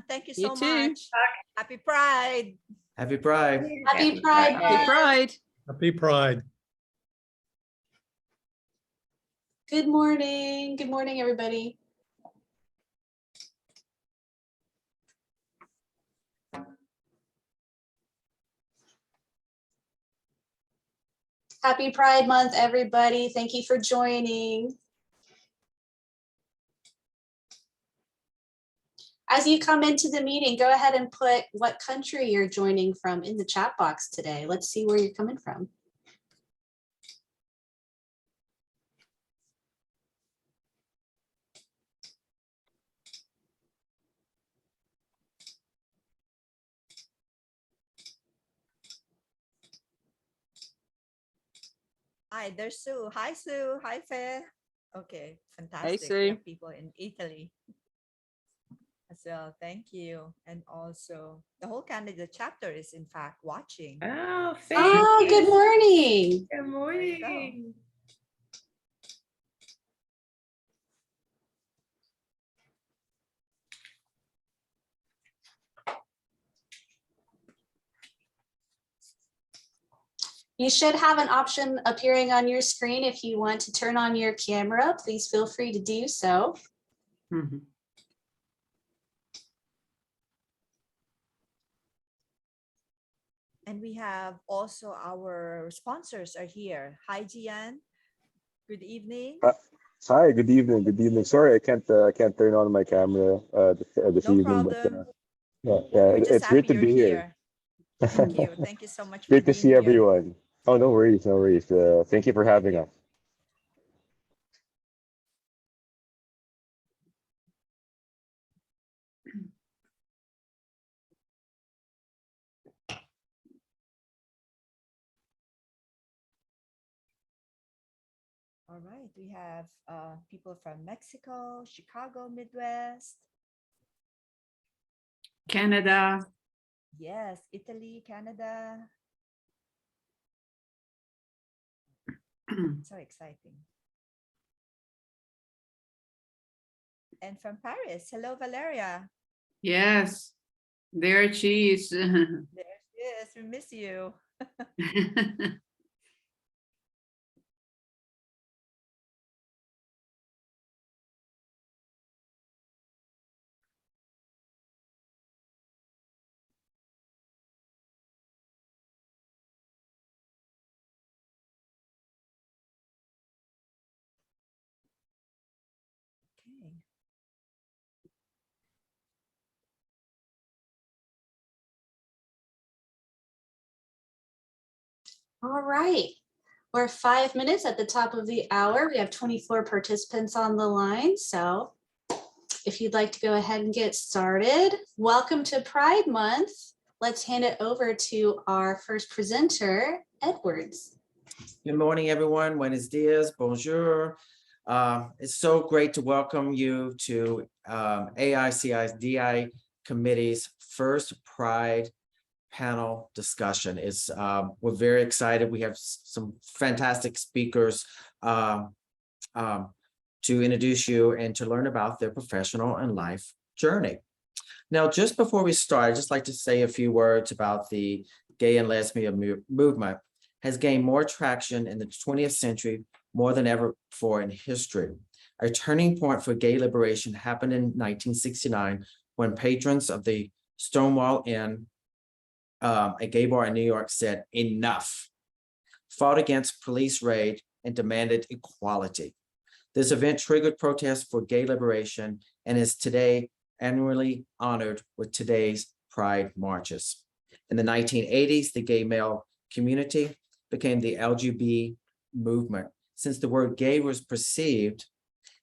Thank you You so too. much. Happy Pride. Happy Pride. Happy Pride. Happy Pride. Happy Pride. Good morning. Good morning, everybody. Happy Pride Month, everybody. Thank you for joining. As you come into the meeting, go ahead and put what country you're joining from in the chat box today. Let's see where you're coming from. Hi, there's Sue. Hi, Sue. Hi, Faye. Okay, fantastic. Hey, We Sue. have people in Italy as well. Thank you. And also, the whole Canada chapter is in fact watching. Oh, thank Oh, you. good morning. Good morning. You should have an option appearing on your screen. If you want to turn on your camera, please feel free to do so. Mhm. And we have also our sponsors are here. Hi, Gian. Good evening. Hi, good evening. Good evening. Sorry, I can't turn on my camera this No evening, problem. yeah, We're just it's great happy to you're be here. Thank you. Thank you so much for Great to being see here. everyone. Oh, no worries, no worries. Thank you for having us. All right, we have people from Mexico, Chicago, Midwest. Canada. Yes, Italy, Canada. So exciting. And from Paris, hello, Valeria. Yes, there she is. There she is. We miss you. Okay. All right. We're 5 minutes at the top of the hour. We have 24 participants on the line. So if you'd like to go ahead and get started, welcome to Pride Month. Let's hand it over to our first presenter, Edwards. Good morning, everyone. Buenos dias. Bonjour. It's so great to welcome you to AICI's DI Committee's first Pride panel discussion. We're very excited. We have some fantastic speakers to introduce you and to learn about their professional and life journey. Now, just before we start, I'd just like to say a few words about the gay and lesbian movement. Has gained more traction in the 20th century more than ever before in history. A turning point for gay liberation happened in 1969 when patrons of the Stonewall Inn, a gay bar in New York, said enough, fought against police raid, and demanded equality. This event triggered protests for gay liberation and is today annually honored with today's Pride marches. In the 1980s, the gay male community became the LGBT movement, since the word gay was perceived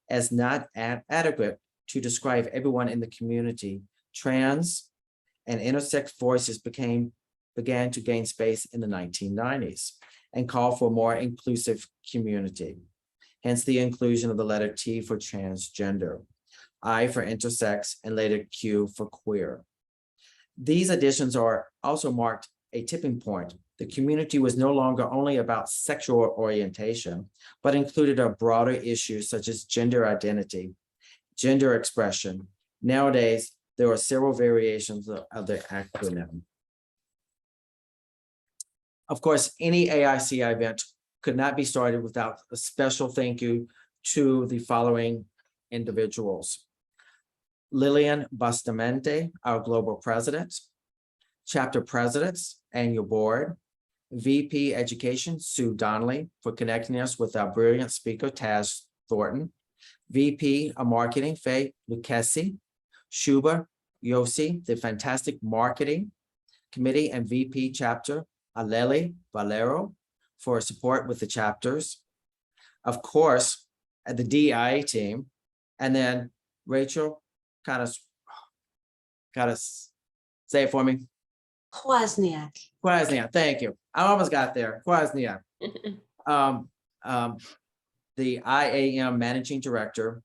as not adequate to describe everyone in the community. Trans and intersex voices began to gain space in the 1990s and call for a more inclusive community. Hence the inclusion of the letter T for transgender, I for intersex, and later Q for queer. These additions are also marked a tipping point. The community was no longer only about sexual orientation, but included a broader issue such as gender identity, gender expression. Nowadays, There are several variations of the acronym. Of course, any AICI event could not be started without a special thank you to the following individuals. Lillian Bustamante, our global president, chapter presidents, annual board, VP Education, Sue Donnelly, for connecting us with our brilliant speaker, Taz Thornton, VP of Marketing, Faye Lucchesi, Shuba Yossi, the fantastic marketing committee and VP chapter, Aleli Valero, for support with the chapters. Of course, at the DI team, and then Rachel, kind of say it for me. Kwasniak. Kwasniak, thank you. I almost got there. Kwasniak. The IAM Managing Director,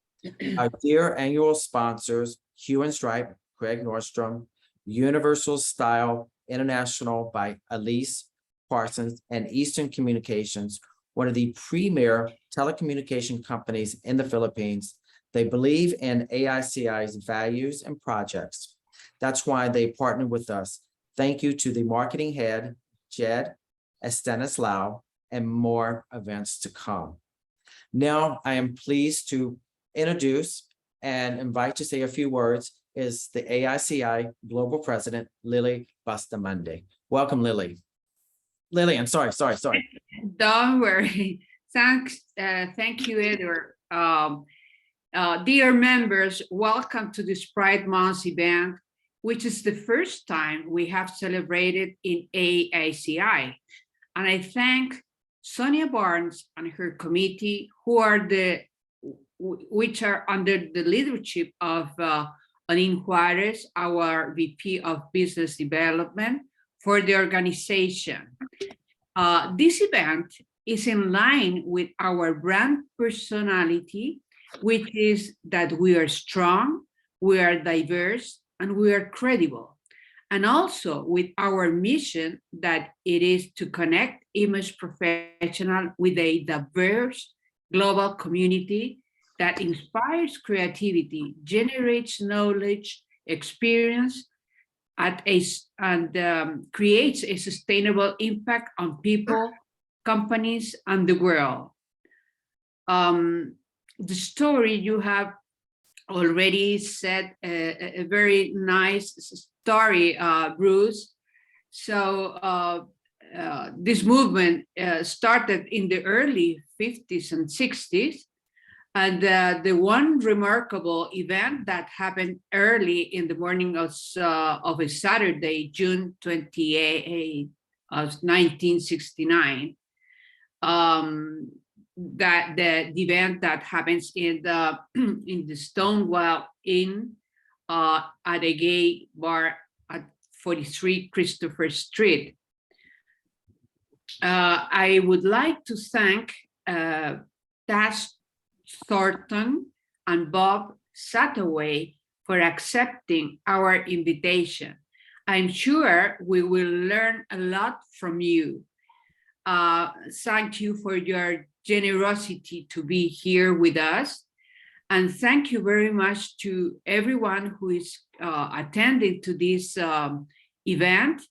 our dear annual sponsors, Hue Stripe, Craig Nordstrom, Universal Style International by Elise Parsons, and Eastern Communications, one of the premier telecommunication companies in the Philippines. They believe in AICI's values and projects. That's why they partner with us. Thank you to the marketing head, Jed Estanislao, and more events to come. Now, I am pleased to introduce and invite to say a few words is the AICI Global President, Lily Bustamante. Welcome, Lily. Lillian, sorry. Don't worry. Thank you, Edward. Dear members, welcome to this Pride Month event, which is the first time we have celebrated in AICI. And I thank Sonia Barnes and her committee, which are under the leadership of Anin Juarez, our VP of Business Development, for the organization. This event is in line with our brand personality, which is that we are strong, we are diverse, and we are credible. And also with our mission that it is to connect image professionals with a diverse global community that inspires creativity, generates knowledge, experience, and creates a sustainable impact on people, companies, and the world. The story you have already said a very nice story, Bruce. So this movement started in the early 50s and 60s. And the one remarkable event that happened early in the morning of a Saturday, June 28 of 1969, that the event that happens in the Stonewall Inn at a gay bar at 43 Christopher Street. I would like to thank Taz Thornton and Bob Satawake for accepting our invitation. I'm sure we will learn a lot from you. Thank you for your generosity to be here with us. And thank you very much to everyone who is attending to this event.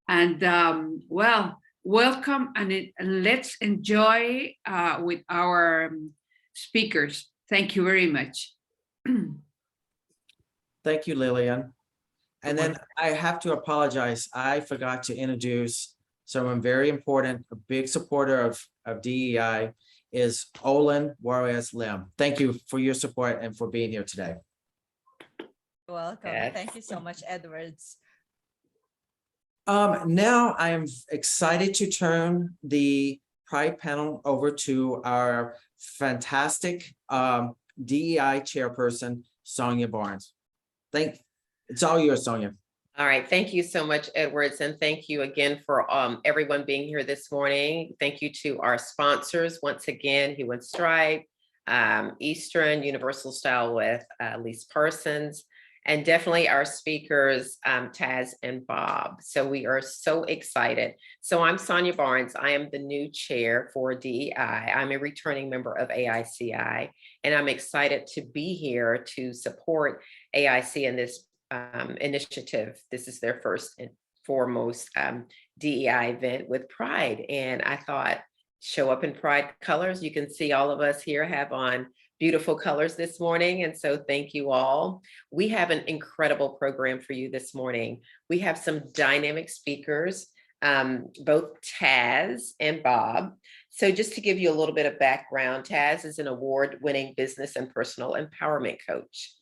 And well, welcome and let's enjoy with our speakers. Thank you very much. Thank you, Lillian. And then I have to apologize. I forgot to introduce someone very important, a big supporter of DEI, is Olin Juarez Lim. Thank you for your support and for being here today. You're welcome. Yes. Thank you so much, Edwards. Now I am excited to turn the Pride panel over to our fantastic DEI chairperson, Sonia Barnes. It's all yours, Sonia. All right. Thank you so much, Edwards. And thank you again for everyone being here this morning. Thank you to our sponsors. Once again, Hue Stripe, Eastern Universal Style with Elise Parsons, and definitely our speakers, Taz and Bob. So we are so excited. So I'm Sonia Barnes. I am the new chair for DEI. I'm a returning member of AICI, and I'm excited to be here to support AIC in this initiative. This is their first and foremost DEI event with Pride. And I thought, show up in Pride colors. You can see all of us here have on beautiful colors this morning. And so thank you all. We have an incredible program for you this morning. We have some dynamic speakers, both Taz and Bob. So just to give you a little bit of background, Taz is an award-winning business and personal empowerment coach,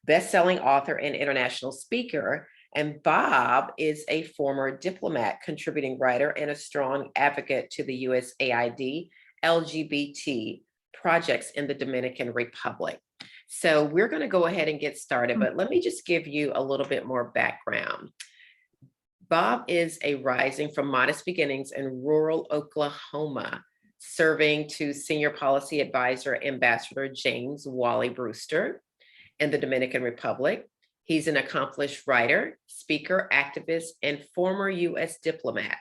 best-selling author and international speaker. And Bob is a former diplomat, contributing writer, and a strong advocate to the USAID LGBT projects in the Dominican Republic. So we're going to go ahead and get started, but let me just give you a little bit more background. Bob is a rising from modest beginnings in rural Oklahoma, serving to Senior Policy Advisor Ambassador James Wally Brewster in the Dominican Republic. He's an accomplished writer, speaker, activist, and former U.S. diplomat.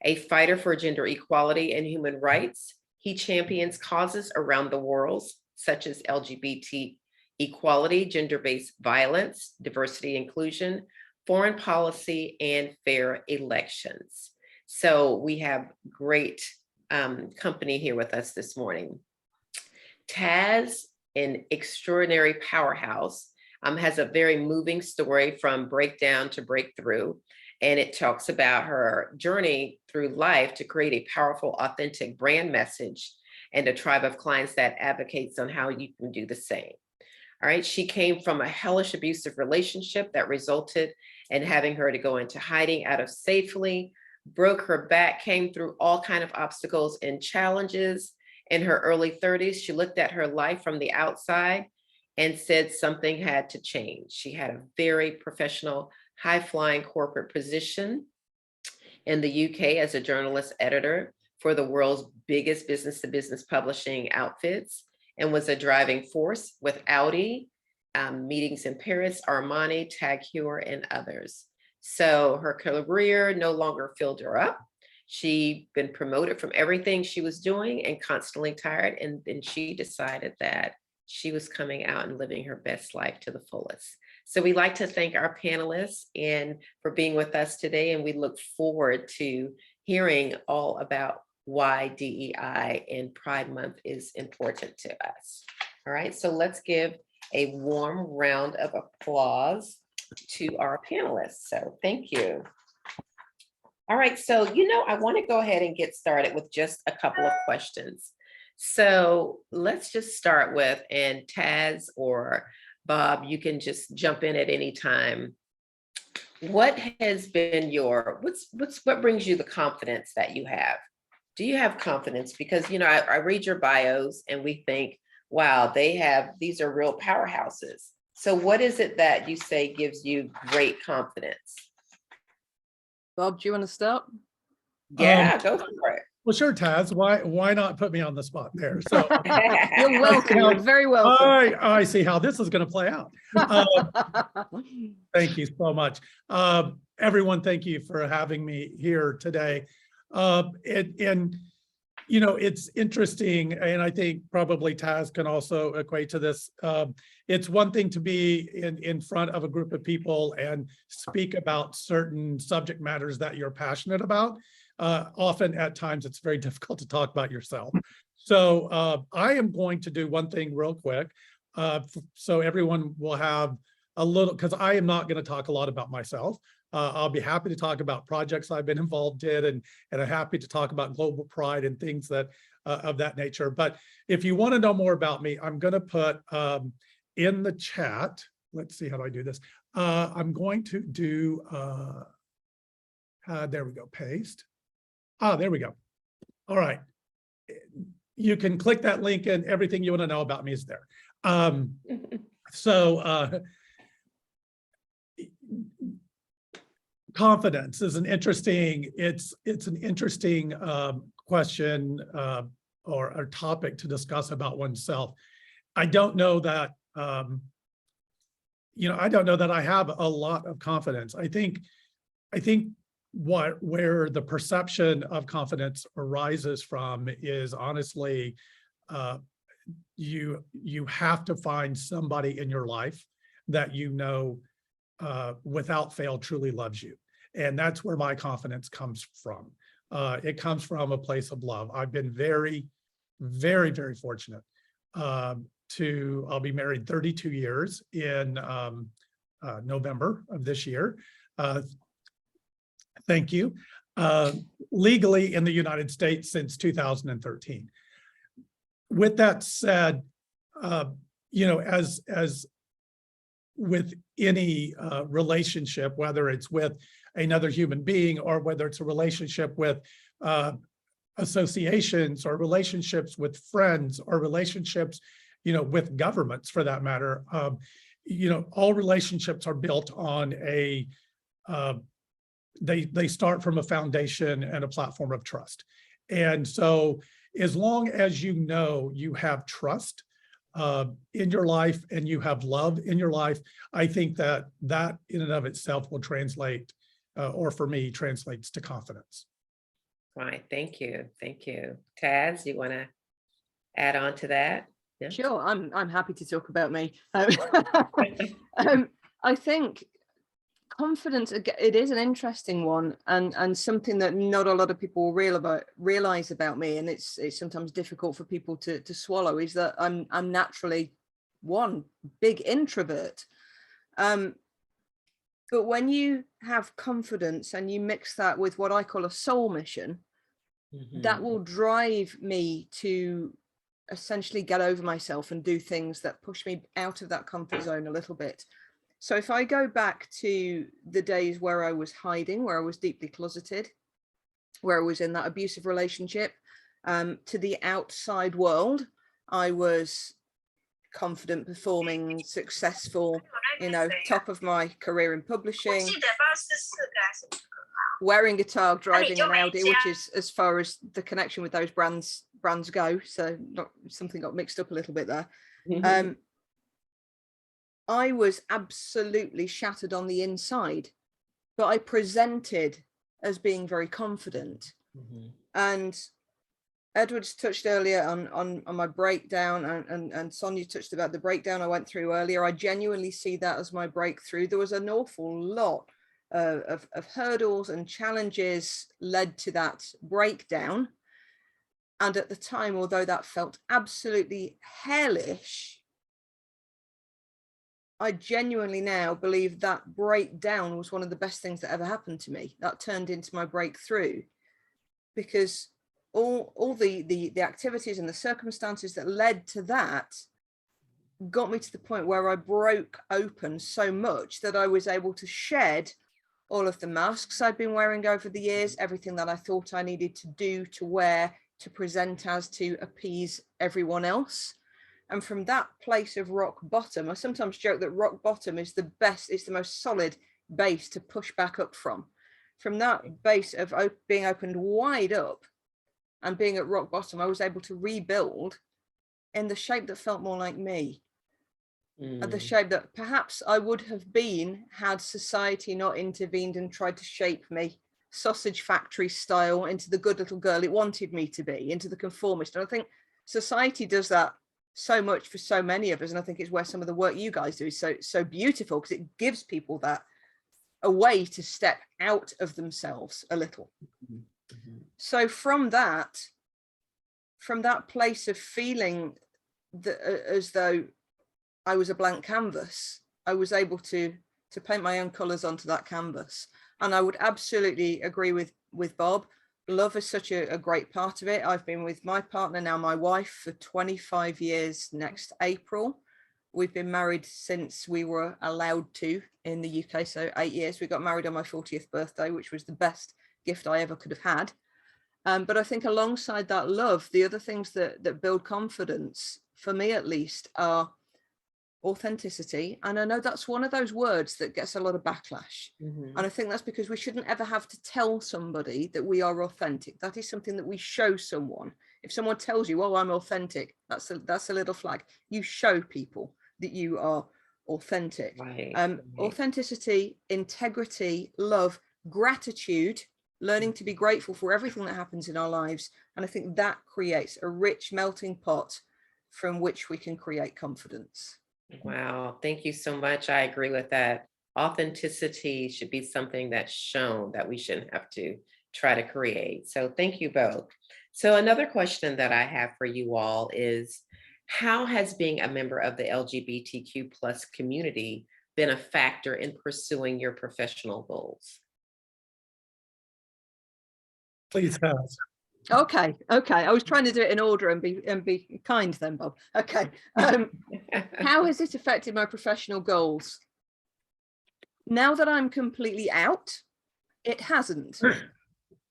A fighter for gender equality and human rights, he champions causes around the world, such as LGBT equality, gender-based violence, diversity, inclusion, foreign policy, and fair elections. So we have great company here with us this morning. Taz, an extraordinary powerhouse, has a very moving story from breakdown to breakthrough. And it talks about her journey through life to create a powerful, authentic brand message and a tribe of clients that advocates on how you can do the same. All right, she came from a hellish abusive relationship that resulted in having her to go into hiding out of safely, broke her back, came through all kinds of obstacles and challenges. In her early 30s, she looked at her life from the outside and said something had to change. She had a very professional, high-flying corporate position in the UK as a journalist editor for the world's biggest business-to-business publishing outfits, and was a driving force with Audi, meetings in Paris, Armani, Tag Heuer, and others. So her career no longer filled her up. She'd been promoted from everything she was doing and constantly tired. And then she decided that she was coming out and living her best life to the fullest. So we'd like to thank our panelists and for being with us today. And we look forward to hearing all about why DEI and Pride Month is important to us. All right, so let's give a warm round of applause to our panelists. So thank you. All right, so, I want to go ahead and get started with just a couple of questions. So let's just start with, and Taz or Bob, you can just jump in at any time. What has been what brings you the confidence that you have? Do you have confidence? Because, I read your bios and we think, wow, these are real powerhouses. So what is it that you say gives you great confidence? Bob, do you want to start? Yeah, go for it. Well, sure, Taz. Why not put me on the spot there? So You're welcome. You're very welcome. I see how this is going to play out. Thank you so much. Everyone, thank you for having me here today. It's interesting, and I think probably Taz can also equate to this. It's one thing to be in front of a group of people and speak about certain subject matters that you're passionate about. Often at times it's very difficult to talk about yourself. So I am going to do one thing real quick. So everyone will have a little, because I am not going to talk a lot about myself. I'll be happy to talk about projects I've been involved in, and I'm happy to talk about global pride and things that of that nature. But if you want to know more about me, I'm going to put in the chat. Let's see, how do I do this? I'm going to do, there we go, paste. There we go. All right. You can click that link and everything you want to know about me is there. Confidence is an interesting, it's an interesting question or topic to discuss about oneself. I don't know that, I don't know that I have a lot of confidence. I think where the perception of confidence arises from is honestly, you have to find somebody in your life that without fail truly loves you. And that's where my confidence comes from. It comes from a place of love. I've been very, very, very fortunate I'll be married 32 years in November of this year. Thank you. Legally in the United States since 2013. With that said, as with any relationship, whether it's with another human being or whether it's a relationship with associations or relationships with friends or relationships, with governments for that matter, all relationships are built on they start from a foundation and a platform of trust. And so as long as you have trust in your life and you have love in your life, I think that in and of itself will translate, or for me, translates to confidence. Right. Thank you. Thank you. Taz, you want to add on to that? Yeah. Sure, I'm happy to talk about me. I think confidence, it is an interesting one, and something that not a lot of people realize about me, and it's sometimes difficult for people to swallow, is that I'm naturally one big introvert. But when you have confidence and you mix that with what I call a soul mission, that will drive me to essentially get over myself and do things that push me out of that comfort zone a little bit. So if I go back to the days where I was hiding, where I was deeply closeted, where I was in that abusive relationship, to the outside world, I was confident, performing, successful, top of my career in publishing, wearing a tag, driving an Audi, which is as far as the connection with those brands go. So something got mixed up a little bit there. I was absolutely shattered on the inside, but I presented as being very confident. And Edward's touched earlier on my breakdown, and Sonia touched about the breakdown I went through earlier. I genuinely see that as my breakthrough. There was an awful lot of hurdles and challenges led to that breakdown. And at the time, although that felt absolutely hellish, I genuinely now believe that breakdown was one of the best things that ever happened to me. That turned into my breakthrough, because all the activities and the circumstances that led to that got me to the point where I broke open so much that I was able to shed all of the masks I'd been wearing over the years, everything that I thought I needed to do, to wear, to present as, to appease everyone else. And from that place of rock bottom, I sometimes joke that rock bottom is the best, it's the most solid base to push back up from. From that base of being opened wide up and being at rock bottom, I was able to rebuild in the shape that felt more like me. The shape that perhaps I would have been had society not intervened and tried to shape me sausage factory style into the good little girl it wanted me to be, into the conformist. And I think society does that so much for so many of us, and I think it's where some of the work you guys do is so beautiful, because it gives people that a way to step out of themselves a little. So from that place of feeling that as though I was a blank canvas, I was able to paint my own colors onto that canvas. And I would absolutely agree with Bob. Love is such a great part of it. I've been with my partner, now my wife, for 25 years next April. We've been married since we were allowed to in the UK, so 8 years. We got married on my 40th birthday, which was the best gift I ever could have had. But I think alongside that love, the other things that build confidence, for me at least, are authenticity. And I know that's one of those words that gets a lot of backlash. And I think that's because we shouldn't ever have to tell somebody that we are authentic. That is something that we show someone. If someone tells you, oh, I'm authentic, that's a little flag. You show people that you are authentic. Authenticity, integrity, love, gratitude, learning to be grateful for everything that happens in our lives. And I think that creates a rich melting pot from which we can create confidence. Wow, thank you so much. I agree with that authenticity should be something that's shown, that we shouldn't have to try to create. So thank you both. So another question that I have for you all is, how has being a member of the LGBTQ plus community been a factor in pursuing your professional goals? Please pass. Okay. I was trying to do it in order and be kind then, Bob. Okay. How has it affected my professional goals? Now that I'm completely out, it hasn't.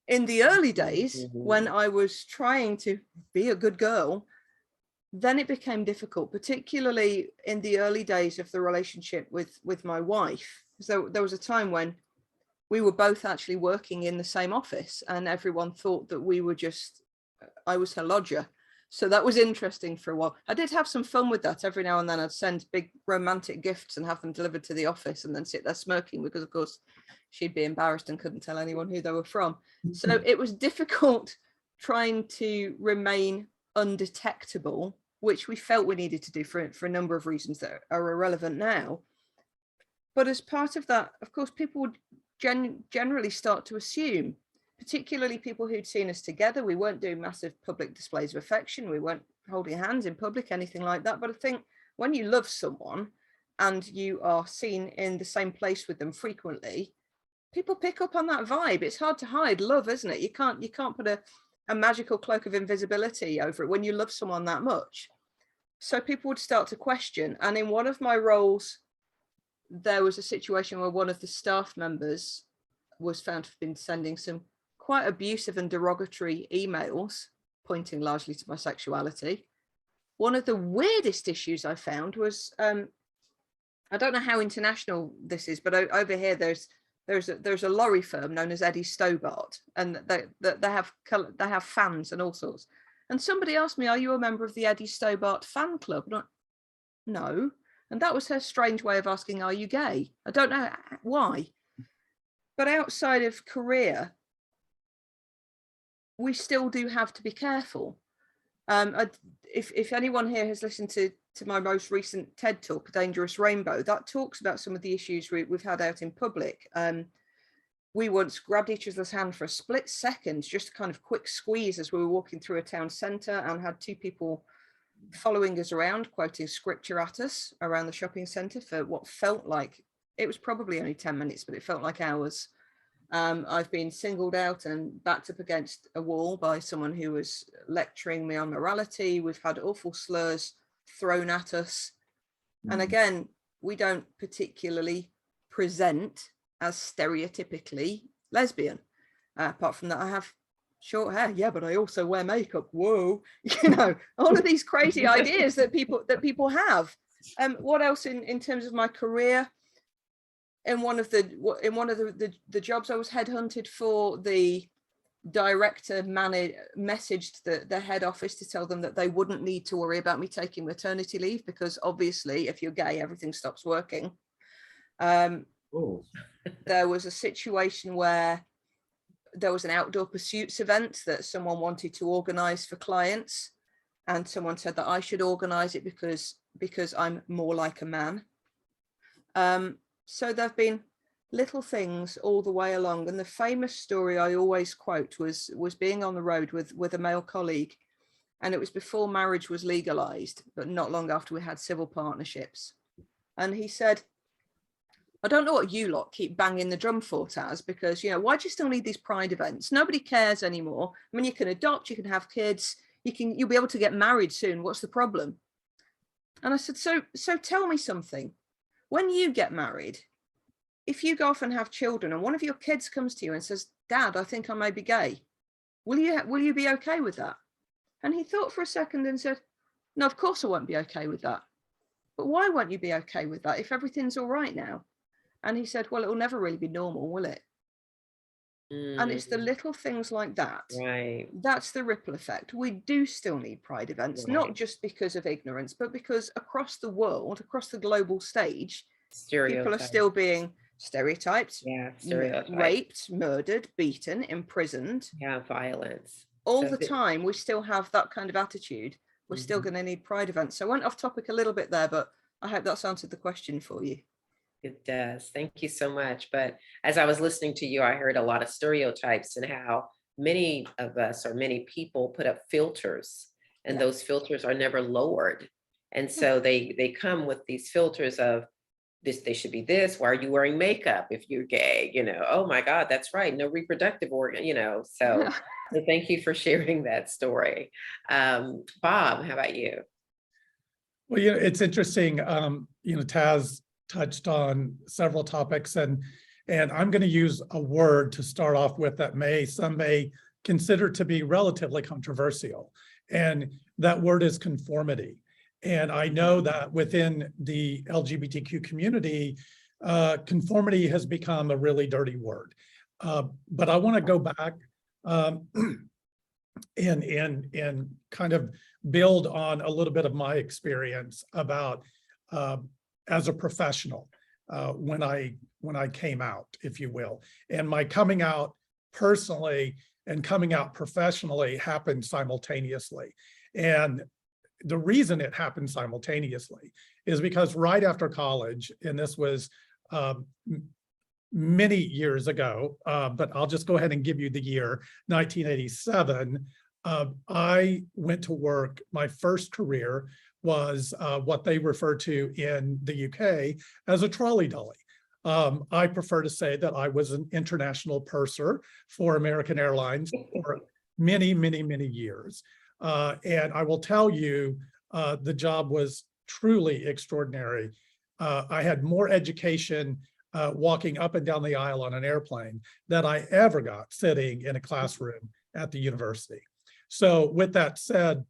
In the early days, when I was trying to be a good girl, then it became difficult, particularly in the early days of the relationship with my wife. So there was a time when we were both actually working in the same office, and everyone thought that we were just, I was her lodger. So that was interesting for a while. I did have some fun with that. Every now and then I'd send big romantic gifts and have them delivered to the office, and then sit there smirking because, of course, she'd be embarrassed and couldn't tell anyone who they were from. So it was difficult trying to remain undetectable, which we felt we needed to do for a number of reasons that are irrelevant now. But as part of that, of course, people would generally start to assume, particularly people who'd seen us together. We weren't doing massive public displays of affection. We weren't holding hands in public, anything like that. But I think when you love someone and you are seen in the same place with them frequently, people pick up on that vibe. It's hard to hide love, isn't it? You can't put a magical cloak of invisibility over it when you love someone that much. So people would start to question. And in one of my roles, there was a situation where one of the staff members was found to have been sending some quite abusive and derogatory emails, pointing largely to my sexuality. One of the weirdest issues I found was, I don't know how international this is, but over here there's a lorry firm known as Eddie Stobart, and they have fans and all sorts. And somebody asked me, "Are you a member of the Eddie Stobart fan club?" And no. And that was her strange way of asking, "Are you gay?" I don't know why. But outside of career, we still do have to be careful. If anyone here has listened to my most recent TED talk, Dangerous Rainbow, that talks about some of the issues we've had out in public. We once grabbed each other's hand for a split second, just a kind of quick squeeze as we were walking through a town centre, and had two people following us around, quoting scripture at us around the shopping centre for what felt like, it was probably only 10 minutes, but it felt like hours. I've been singled out and backed up against a wall by someone who was lecturing me on morality. We've had awful slurs thrown at us. And again, we don't particularly present as stereotypically lesbian. Apart from that, I have short hair. Yeah, but I also wear makeup. Whoa, all of these crazy ideas that people have. What else in terms of my career? In one of the jobs I was headhunted for, the director messaged the head office to tell them that they wouldn't need to worry about me taking maternity leave, because obviously if you're gay, everything stops working. There was a situation where there was an outdoor pursuits event that someone wanted to organize for clients, and someone said that I should organize it because I'm more like a man. So there've been little things all the way along. And the famous story I always quote was being on the road with a male colleague, and it was before marriage was legalized, but not long after we had civil partnerships. And he said, "I don't know what you lot keep banging the drum for, Taz, because, why do you still need these pride events? Nobody cares anymore. I mean, you can adopt, you can have kids, you'll be able to get married soon. What's the problem?" And I said, so tell me something. When you get married, if you go off and have children and one of your kids comes to you and says, "Dad, I think I may be gay," will you be okay with that? And he thought for a second and said, "No, of course I won't be okay with that." "But why won't you be okay with that if everything's all right now?" And he said, "Well, it'll never really be normal, will it?" And it's the little things like that. Right. That's the ripple effect. We do still need pride events, not just because of ignorance, but because across the world, across the global stage, people are still being stereotyped, raped, murdered, beaten, imprisoned. Violence. All the time, we still have that kind of attitude. We're still going to need pride events. So I went off topic a little bit there, but I hope that's answered the question for you. It does. Thank you so much. But as I was listening to you, I heard a lot of stereotypes and how many of us or many people put up filters, and Yeah. those filters are never lowered. And so they come with these filters of this, they should be this. Why are you wearing makeup if you're gay? You know, oh my God, that's right. No reproductive organ, you know. So thank you for sharing that story. Bob, how about you? Well, you know, it's interesting, you know, Taz touched on several topics, and I'm going to use a word to start off with that some may consider to be relatively controversial, and that word is conformity. And I know that within the LGBTQ community, conformity has become a really dirty word. But I want to go back and kind of build on a little bit of my experience about as a professional when I came out, if you will. And my coming out personally and coming out professionally happened simultaneously. And the reason it happened simultaneously is because right after college, and this was many years ago, but I'll just go ahead and give you the year, 1987, I went to work. My first career was what they refer to in the UK as a trolley dolly. I prefer to say that I was an international purser for American Airlines for many, many, many years. And I will tell you, the job was truly extraordinary. I had more education walking up and down the aisle on an airplane than I ever got sitting in a classroom at the university. So with that said,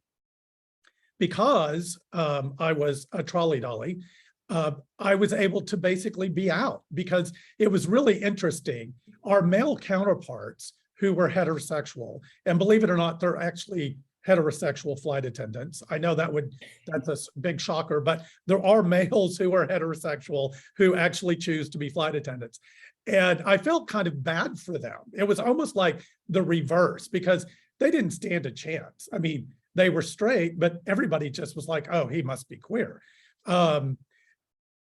because I was a trolley dolly, I was able to basically be out, because it was really interesting. Our male counterparts who were heterosexual, and believe it or not, they're actually heterosexual flight attendants. I know that's a big shocker, but there are males who are heterosexual who actually choose to be flight attendants. And I felt kind of bad for them. It was almost like the reverse, because they didn't stand a chance. I mean, they were straight, but everybody just was like, oh, he must be queer.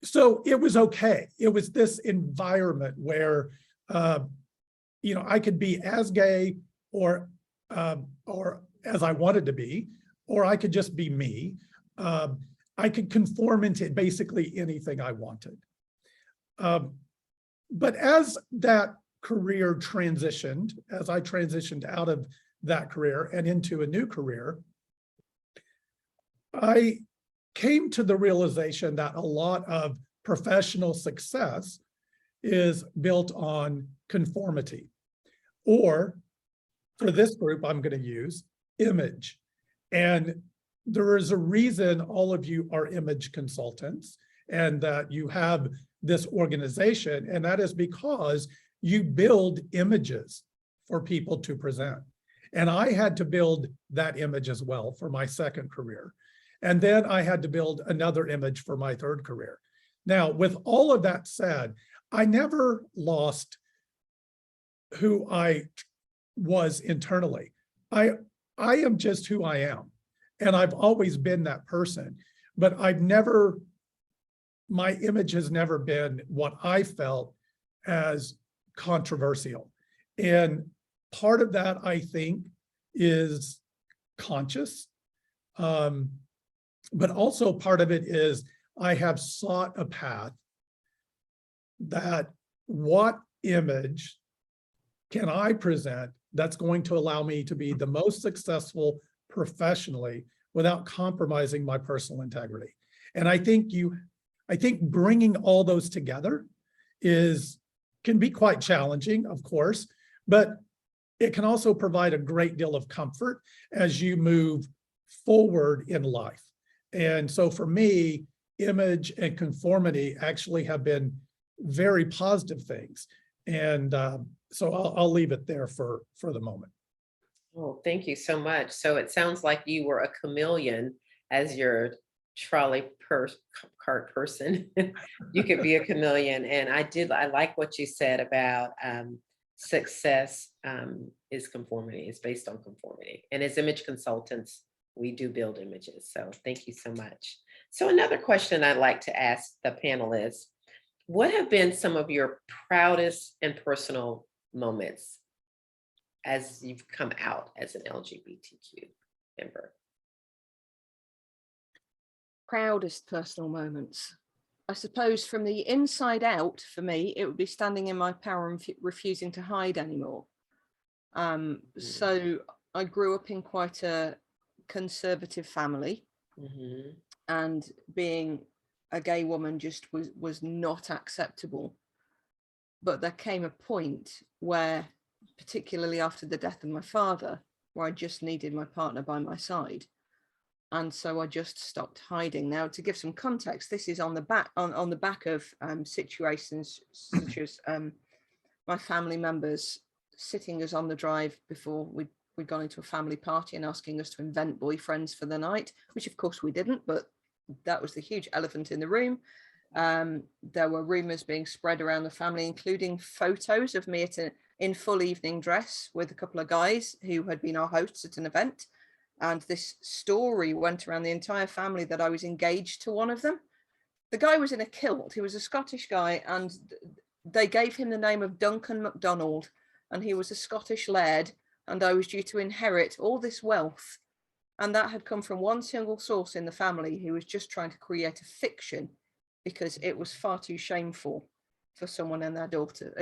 So it was okay. It was this environment where, you know, I could be as gay or as I wanted to be, or I could just be me. I could conform into basically anything I wanted. But as that career transitioned, as I transitioned out of that career and into a new career, I came to the realization that a lot of professional success is built on conformity, or for this group I'm going to use image. And there is a reason all of you are image consultants and that you have this organization, and that is because you build images for people to present. And I had to build that image as well for my second career. And then I had to build another image for my third career. Now, with all of that said, I never lost who I was internally. I am just who I am. And I've always been that person, but my image has never been what I felt as controversial. And part of that, I think, is conscious. But also part of it is I have sought a path that what image can I present that's going to allow me to be the most successful professionally without compromising my personal integrity. And I think bringing all those together can be quite challenging, of course, but it can also provide a great deal of comfort as you move forward in life. And so for me, image and conformity actually have been very positive things. And so I'll leave it there for the moment. Well, thank you so much. So it sounds like you were a chameleon as your trolley cart person. You could be a chameleon. And I like what you said about success is conformity, is based on conformity. And as image consultants, we do build images. So thank you so much. So another question I'd like to ask the panelists, What have been some of your proudest and personal moments as you've come out as an LGBTQ member? Proudest personal moments. I suppose from the inside out, for me, it would be standing in my power and refusing to hide anymore. So I grew up in quite a conservative family, and being a gay woman just was not acceptable. But there came a point where, particularly after the death of my father, where I just needed my partner by my side. And so I just stopped hiding. Now, to give some context, this is on the back of situations such as my family members sitting us on the drive before we'd gone into a family party and asking us to invent boyfriends for the night, which of course we didn't, but that was the huge elephant in the room. There were rumors being spread around the family, including photos of me in full evening dress with a couple of guys who had been our hosts at an event. And this story went around the entire family that I was engaged to one of them. The guy was in a kilt. He was a Scottish guy, and they gave him the name of Duncan MacDonald, and he was a Scottish laird, and I was due to inherit all this wealth. And that had come from one single source in the family who was just trying to create a fiction because it was far too shameful for someone and their daughter,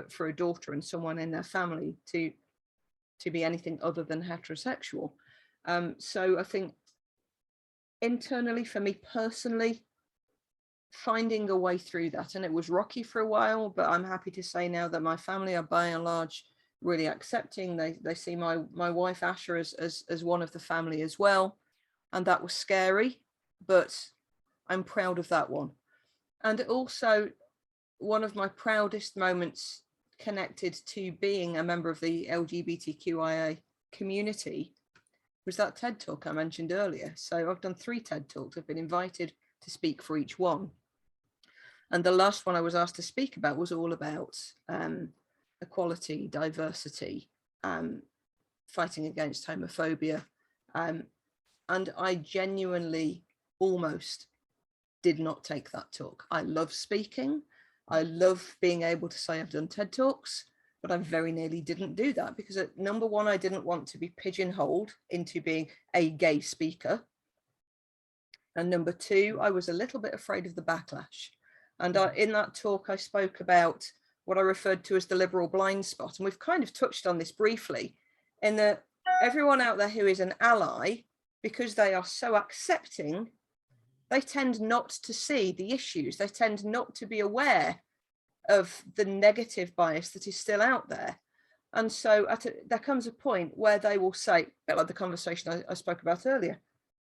for a daughter and someone in their family to be anything other than heterosexual. So I think internally, for me personally, finding a way through that, and it was rocky for a while, but I'm happy to say now that my family are by and large really accepting. They see my wife Asher as one of the family as well, and that was scary, but I'm proud of that one. And also one of my proudest moments connected to being a member of the LGBTQIA community was that TED talk I mentioned earlier. So I've done 3 TED talks. I've been invited to speak for each one. And the last one I was asked to speak about was all about equality, diversity, fighting against homophobia. And I genuinely almost did not take that talk. I love speaking. I love being able to say I've done TED Talks, but I very nearly didn't do that because number one, I didn't want to be pigeonholed into being a gay speaker. And number 2, I was a little bit afraid of the backlash. And in that talk, I spoke about what I referred to as the liberal blind spot. And we've kind of touched on this briefly, in that everyone out there who is an ally, because they are so accepting, they tend not to see the issues. They tend not to be aware of the negative bias that is still out there. And so there comes a point where they will say, a bit like the conversation I spoke about earlier,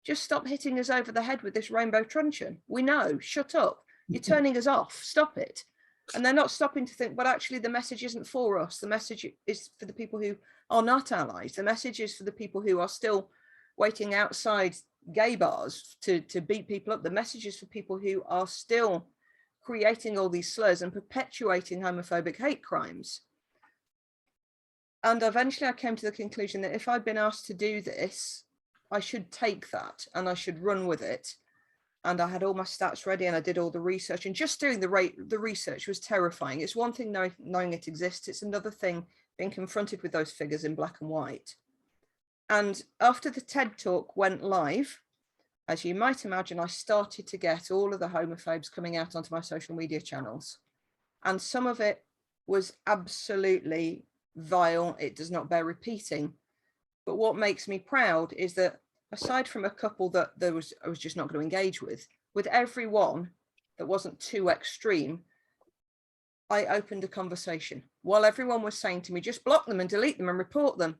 just stop hitting us over the head with this rainbow truncheon. We know, shut up. You're turning us off, stop it. And they're not stopping to think, but actually the message isn't for us. The message is for the people who are not allies. The message is for the people who are still waiting outside gay bars to beat people up. The message is for people who are still creating all these slurs and perpetuating homophobic hate crimes. And eventually I came to the conclusion that if I'd been asked to do this, I should take that and I should run with it. And I had all my stats ready and I did all the research, and just doing the research was terrifying. It's one thing knowing it exists. It's another thing being confronted with those figures in black and white. And after the TED Talk went live, as you might imagine, I started to get all of the homophobes coming out onto my social media channels. And some of it was absolutely vile. It does not bear repeating. But what makes me proud is that aside from a couple that I was just not going to engage with everyone that wasn't too extreme, I opened a conversation. While everyone was saying to me, just block them and delete them and report them,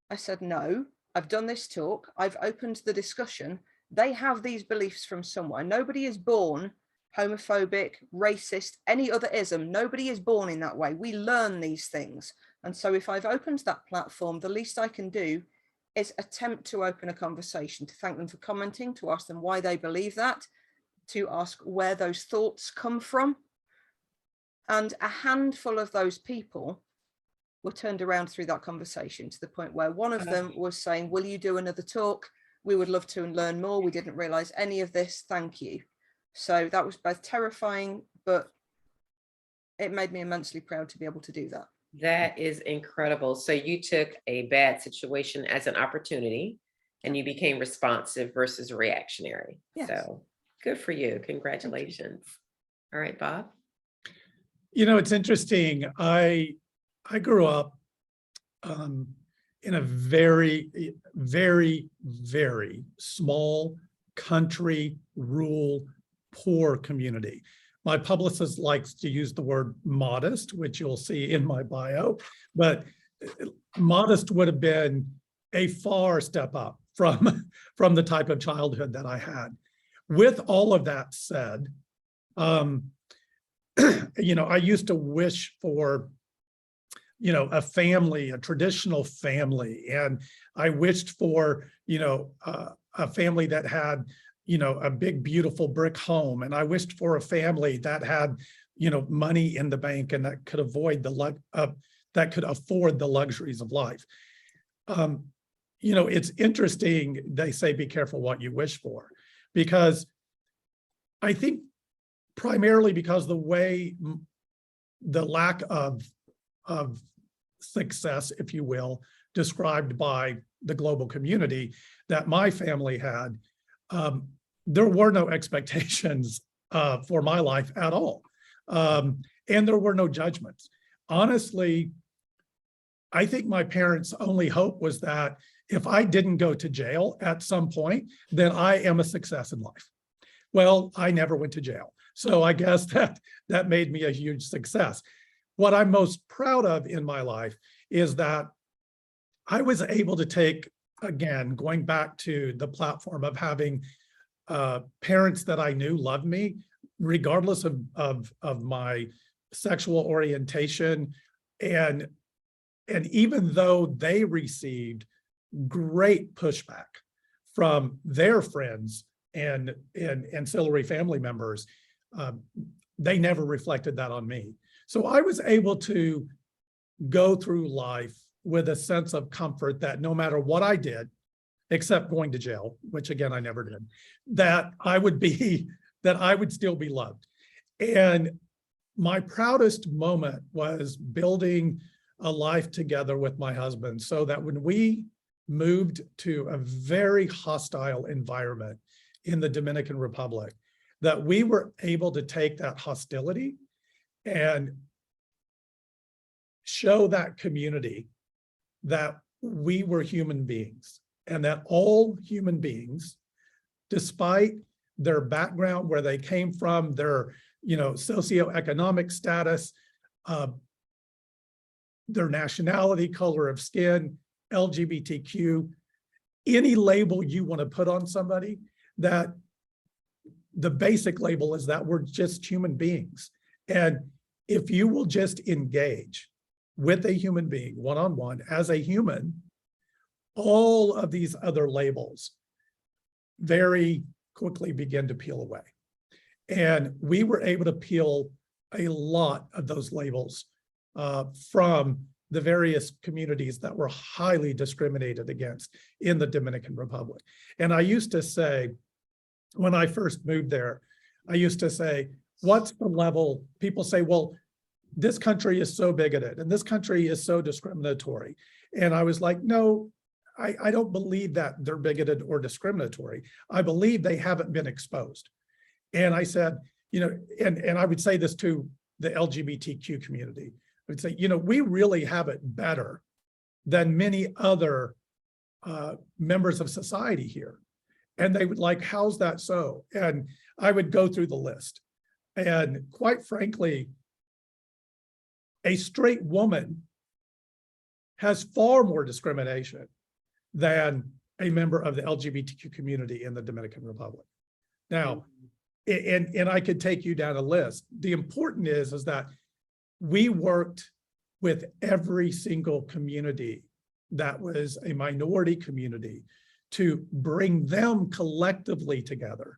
I said, no, I've done this talk. I've opened the discussion. They have these beliefs from somewhere. Nobody is born homophobic, racist, any other ism. Nobody is born in that way. We learn these things. And so if I've opened that platform, the least I can do is attempt to open a conversation, to thank them for commenting, to ask them why they believe that, to ask where those thoughts come from. And a handful of those people were turned around through that conversation to the point where one of them was saying, will you do another talk? We would love to and learn more. We didn't realize any of this. Thank you. So that was both terrifying, but it made me immensely proud to be able to do that. That is incredible. So you took a bad situation as an opportunity and you became responsive versus reactionary. Yes. So good for you. Congratulations. All right, Bob. You know, it's interesting. I grew up in a very, very, very small country, rural, poor community. My publicist likes to use the word modest, which you'll see in my bio, but modest would have been a far step up from the type of childhood that I had. With all of that said, you know, I used to wish for, you know, a family, a traditional family. And I wished for, you know, a family that had, you know, a big, beautiful brick home. And I wished for a family that had, you know, money in the bank and that could afford the luxuries of life. You know, it's interesting, they say, be careful what you wish for, because I think primarily because the lack of success, if you will, described by the global community that my family had, there were no expectations for my life at all. And there were no judgments. Honestly, I think my parents' only hope was that if I didn't go to jail at some point, then I am a success in life. Well, I never went to jail. So I guess that made me a huge success. What I'm most proud of in my life is that I was able to take, again, going back to the platform of having parents that I knew loved me, regardless of my sexual orientation. And even though they received great pushback from their friends and ancillary family members, they never reflected that on me. So I was able to go through life with a sense of comfort that no matter what I did, except going to jail, which again, I never did, that I would still be loved. And my proudest moment was building a life together with my husband, so that when we moved to a very hostile environment in the Dominican Republic, that we were able to take that hostility and show that community that we were human beings, and that all human beings, despite their background, where they came from, their, you know, socioeconomic status, their nationality, color of skin, LGBTQ, any label you want to put on somebody, that the basic label is that we're just human beings. And if you will just engage with a human being one-on-one as a human, all of these other labels very quickly begin to peel away. And we were able to peel a lot of those labels from the various communities that were highly discriminated against in the Dominican Republic. And I used to say, when I first moved there, I used to say, what's the level? People say, well, this country is so bigoted and this country is so discriminatory. And I was like, no, I don't believe that they're bigoted or discriminatory. I believe they haven't been exposed. And I said, you know, and I would say this to the LGBTQ community. I would say, you know, we really have it better than many other members of society here. And they would like, how's that so? And I would go through the list. And quite frankly, a straight woman has far more discrimination than a member of the LGBTQ community in the Dominican Republic. Now, and I could take you down a list. The important is that we worked with every single community that was a minority community to bring them collectively together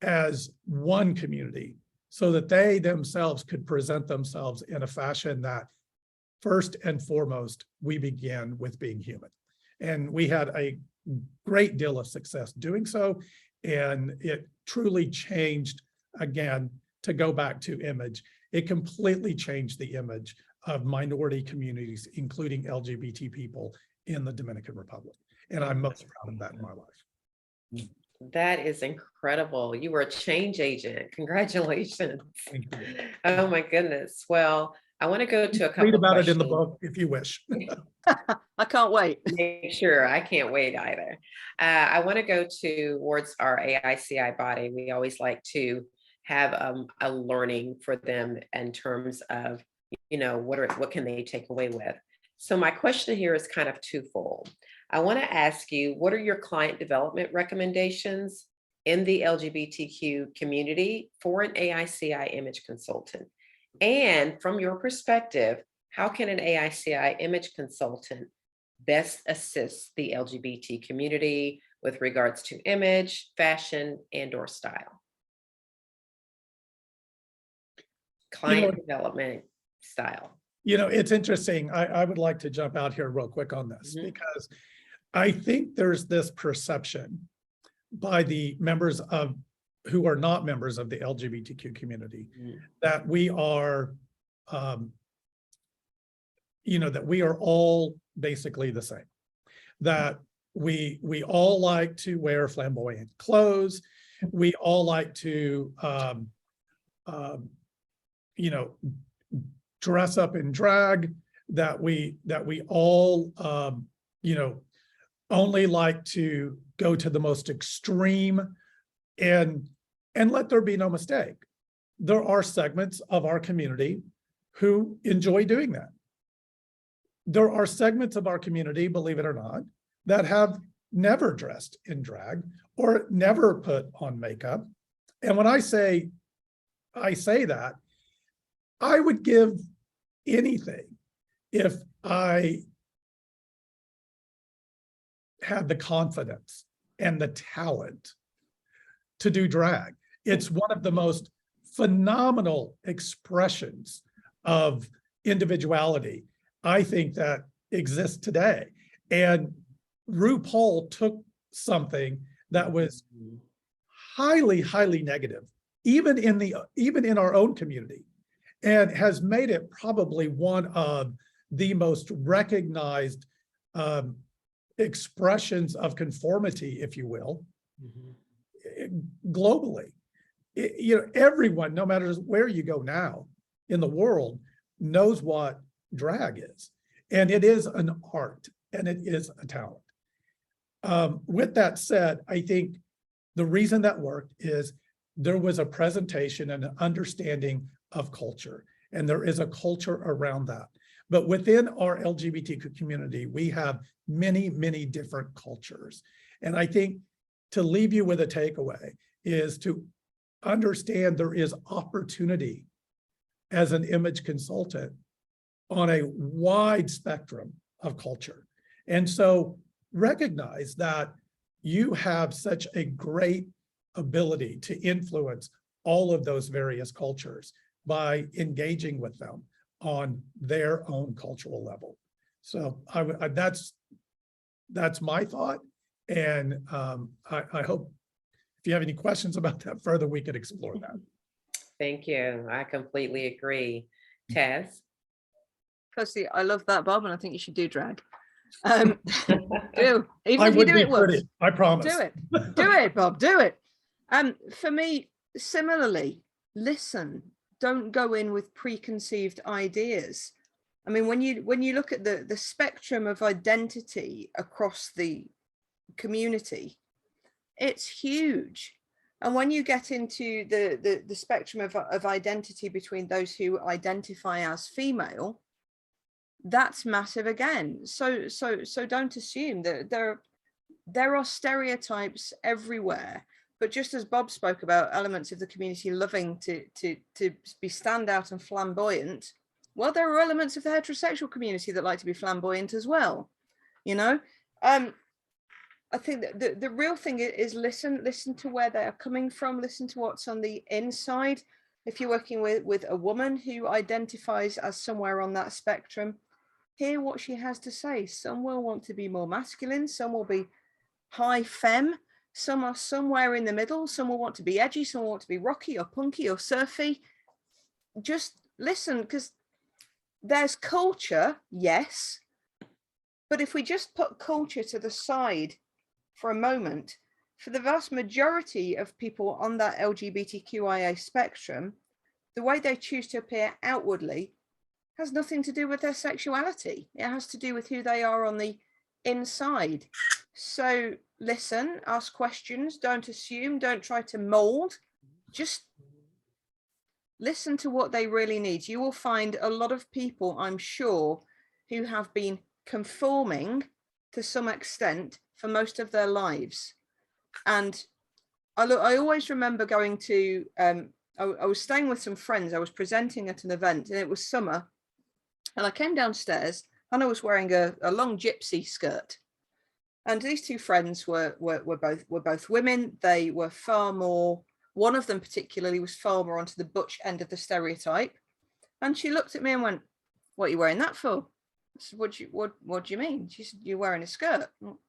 as one community, so that they themselves could present themselves in a fashion that first and foremost, we began with being human. And we had a great deal of success doing so. And it truly changed, again, to go back to image. It completely changed the image of minority communities, including LGBT people in the Dominican Republic. And I'm most proud of that in my life. That is incredible. You were a change agent. Congratulations. Thank you. Oh my goodness. Well, I want to go to a couple Read of about it in the questions. book if you wish. I can't wait. Make sure. I can't wait either. I want to go towards our AICI body. We always like to have a learning for them in terms of, what can they take away with? So my question here is kind of twofold. I want to ask you, what are your client development recommendations in the LGBTQ community for an AICI image consultant? And from your perspective, how can an AICI image consultant best assist the LGBT community with regards to image, fashion, and/or style? Client development style. It's interesting. I would like to jump out here real quick on this because I think there's this perception by the members of who are not members of the LGBTQ community that we are, that we are all basically the same. That we all like to wear flamboyant clothes. We all like to, dress up in drag, that we all, only like to go to the most extreme, and let there be no mistake. There are segments of our community who enjoy doing that. There are segments of our community, believe it or not, that have never dressed in drag or never put on makeup. And when I say that, I would give anything if I had the confidence and the talent to do drag. It's one of the most phenomenal expressions of individuality, I think, that exists today. And RuPaul took something that was highly, highly negative, even in our own community, and has made it probably one of the most recognized expressions of conformity, if you will, globally. Everyone, no matter where you go now in the world, knows what drag is. And it is an art, and it is a talent. With that said, I think the reason that worked is there was a presentation and an understanding of culture, and there is a culture around that. But within our LGBTQ community, we have many, many different cultures. And I think to leave you with a takeaway is to understand there is opportunity as an image consultant on a wide spectrum of culture. And so recognize that you have such a great ability to influence all of those various cultures by engaging with them on their own cultural level. So that's my thought. And I hope if you have any questions about that further, we could explore that. Thank you. I completely agree. Taz? Firstly, I love that, Bob, and I think you should do drag. Do. Even I if you would do be it once. pretty, I promise. Do it. Do it, Bob. Do it. For me, similarly, listen. Don't go in with preconceived ideas. I mean, when you look at the spectrum of identity across the community, it's huge. And when you get into the spectrum of identity between those who identify as female, that's massive again. So don't assume that there are stereotypes everywhere. But just as Bob spoke about elements of the community loving to be standout and flamboyant, well, there are elements of the heterosexual community that like to be flamboyant as well. I think that the real thing is listen to where they are coming from, listen to what's on the inside. If you're working with a woman who identifies as somewhere on that spectrum, hear what she has to say. Some will want to be more masculine, some will be high femme, Some are somewhere in the middle. Some will want to be edgy, some will want to be rocky or punky or surfy. Just listen, because there's culture, yes. But if we just put culture to the side for a moment, for the vast majority of people on that LGBTQIA spectrum, the way they choose to appear outwardly has nothing to do with their sexuality. It has to do with who they are on the inside. So listen, ask questions, don't assume, don't try to mold, just listen to what they really need. You will find a lot of people, I'm sure, who have been conforming to some extent for most of their lives. And I always remember going to, I was staying with some friends, I was presenting at an event and it was summer. And I came downstairs and I was wearing a long gypsy skirt. And these two friends were both women. They were far more, one of them particularly was far more onto the butch end of the stereotype. And she looked at me and went, "What are you wearing that for?" I said, what do you mean? She said, "You're wearing a skirt." Well,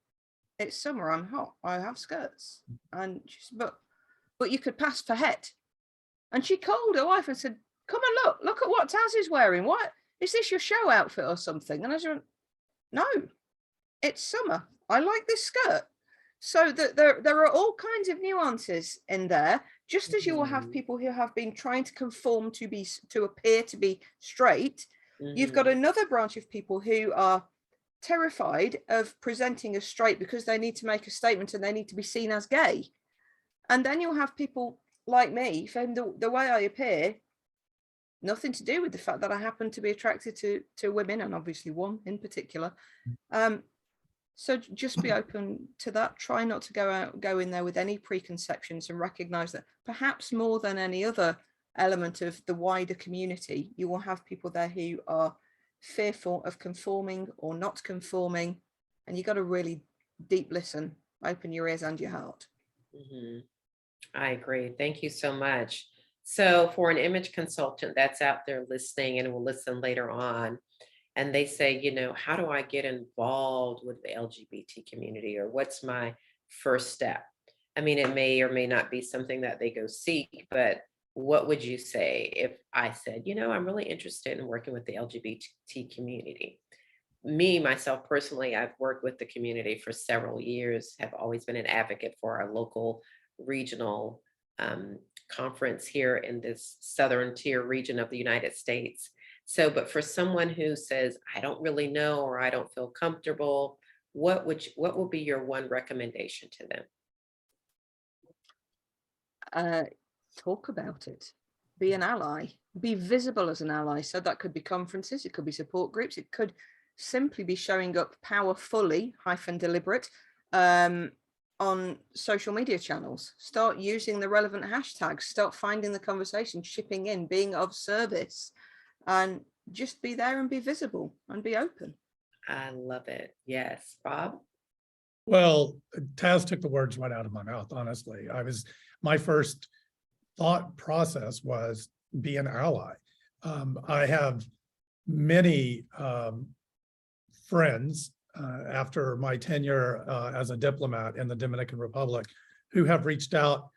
it's summer, I'm hot, I have skirts. And she said, but you could pass for het. And she called her wife and said, "Come and look at what Taz is wearing. What is this, your show outfit or something?" And I said, "No, it's summer. I like this skirt." So that there are all kinds of nuances in there, just as you will have people who have been trying to conform to appear to be straight. You've got another branch of people who are terrified of presenting as straight because they need to make a statement and they need to be seen as gay. And then you'll have people like me, for whom the way I appear, nothing to do with the fact that I happen to be attracted to women, and obviously one in particular. So just be open to that. Try not to go in there with any preconceptions, and recognize that perhaps more than any other element of the wider community, you will have people there who are fearful of conforming or not conforming, and you got to really deep listen, open your ears and your heart. I agree. Thank you so much. So for an image consultant that's out there listening and will listen later on, and they say, how do I get involved with the LGBT community, or what's my first step? I mean, it may or may not be something that they go seek, but what would you say if I said, I'm really interested in working with the LGBT community? Me, myself personally, I've worked with the community for several years, have always been an advocate for our local regional conference here in this southern tier region of the United States. So, but for someone who says, I don't really know, or I don't feel comfortable, what will be your one recommendation to them? Talk about it, be an ally, be visible as an ally. So that could be conferences, it could be support groups, it could simply be showing up powerfully -deliberate on social media channels. Start using the relevant hashtags, start finding the conversation, chipping in, being of service, and just be there and be visible and be open. I love it. Yes. Bob? Well, Taz took the words right out of my mouth, honestly. My first thought process was be an ally. I have many friends after my tenure as a diplomat in the Dominican Republic who have reached out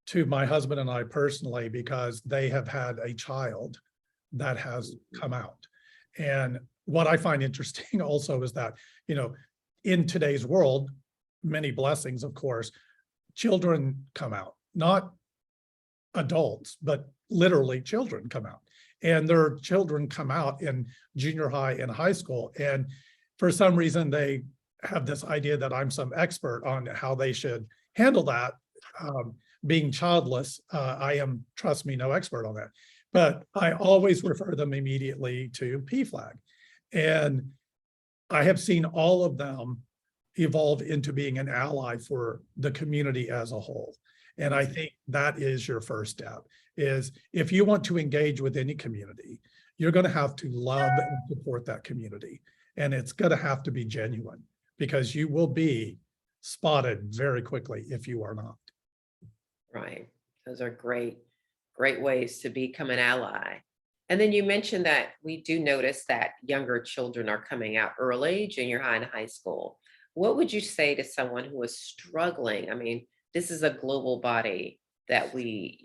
to my husband and I personally because they have had a child that has come out. And what I find interesting also is that, in today's world, many blessings, of course, children come out, not adults, but literally children come out. And their children come out in junior high and high school. And for some reason, they have this idea that I'm some expert on how they should handle that. Being childless, I am, trust me, no expert on that. But I always refer them immediately to PFLAG. And I have seen all of them evolve into being an ally for the community as a whole. And I think that is your first step, is if you want to engage with any community, you're going to have to love and support that community. And it's going to have to be genuine, because you will be spotted very quickly if you are not. Right. Those are great ways to become an ally. And then you mentioned that we do notice that younger children are coming out early, junior high and high school. What would you say to someone who is struggling? I mean, this is a global body that we,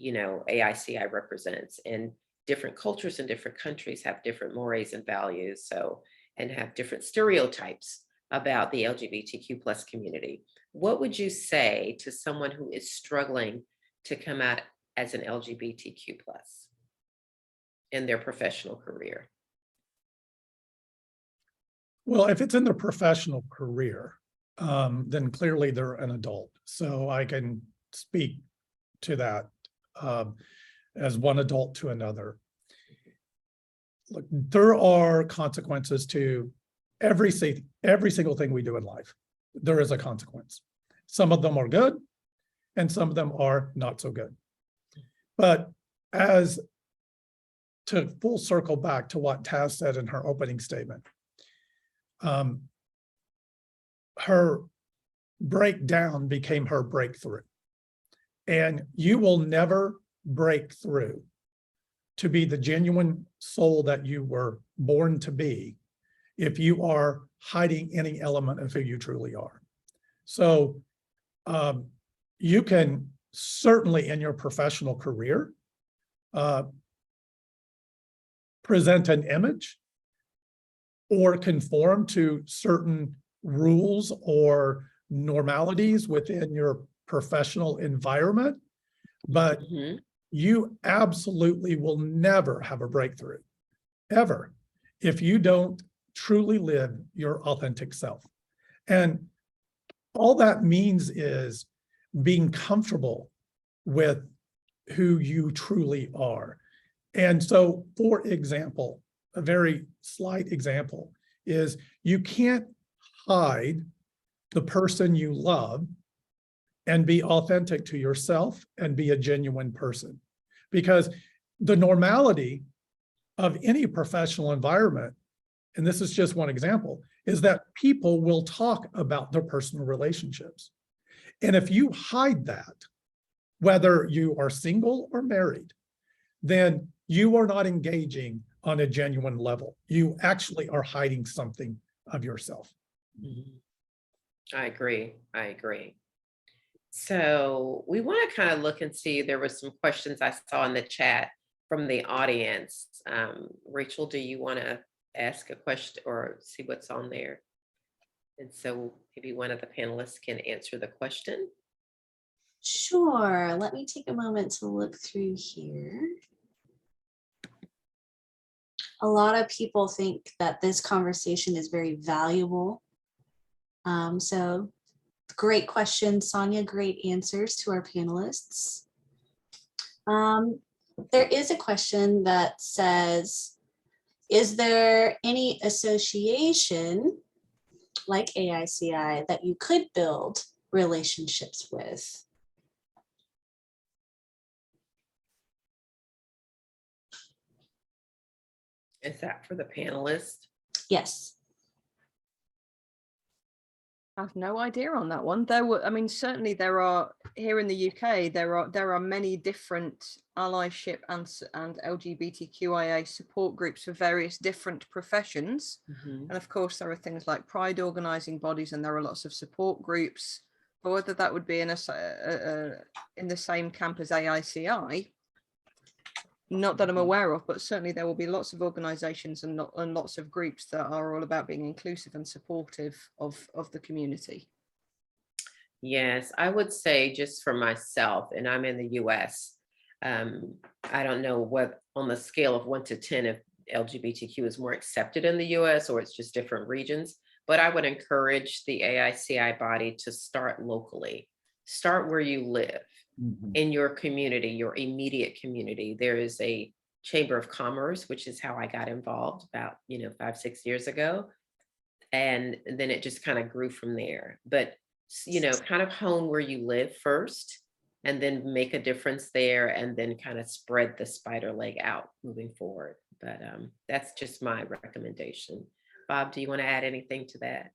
AICI represents, and different cultures and different countries have different mores and values, and have different stereotypes about the LGBTQ plus community. What would you say to someone who is struggling to come out as an LGBTQ plus in their professional career? Well, if it's in their professional career, then clearly they're an adult. So I can speak to that as one adult to another. Look, there are consequences to every single thing we do in life. There is a consequence. Some of them are good, and some of them are not so good. But as to full circle back to what Taz said in her opening statement, her breakdown became her breakthrough. And you will never break through to be the genuine soul that you were born to be if you are hiding any element of who you truly are. So you can certainly in your professional career present an image or conform to certain rules or normalities within your professional environment, but you absolutely will never have a breakthrough, ever, if you don't truly live your authentic self. And all that means is being comfortable with who you truly are. And so, for example, a very slight example is you can't hide the person you love and be authentic to yourself and be a genuine person. Because the normality of any professional environment, and this is just one example, is that people will talk about their personal relationships. And if you hide that, whether you are single or married, then you are not engaging on a genuine level. You actually are hiding something of yourself. I agree. So we want to kind of look and see, there were some questions I saw in the chat from the audience. Rachel, do you want to ask a question or see what's on there? And so maybe one of the panelists can answer the question. Sure, let me take a moment to look through here. A lot of people think that this conversation is very valuable. So great question, Sonia, great answers to our panelists. There is a question that says, is there any association like AICI that you could build relationships with? Is that for the panelists? Yes. I have no idea on that one. Certainly there are, here in the UK, there are many different allyship and LGBTQIA support groups for various different professions. And of course, there are things like pride organising bodies, and there are lots of support groups. But whether that would be in the same camp as AICI, not that I'm aware of, but certainly there will be lots of organisations and lots of groups that are all about being inclusive and supportive of the community. Yes, I would say just for myself, and I'm in the US, I don't know what on the scale of 1 to 10 if LGBTQ is more accepted in the US or it's just different regions, but I would encourage the AICI body to start locally. Start where you live. In your community, your immediate community. There is a Chamber of Commerce, which is how I got involved about 5-6 years ago, and then it just kind of grew from there. But kind of hone where you live first, and then make a difference there, and then kind of spread the spider leg out moving forward. But that's just my recommendation. Bob, do you want to add anything to that?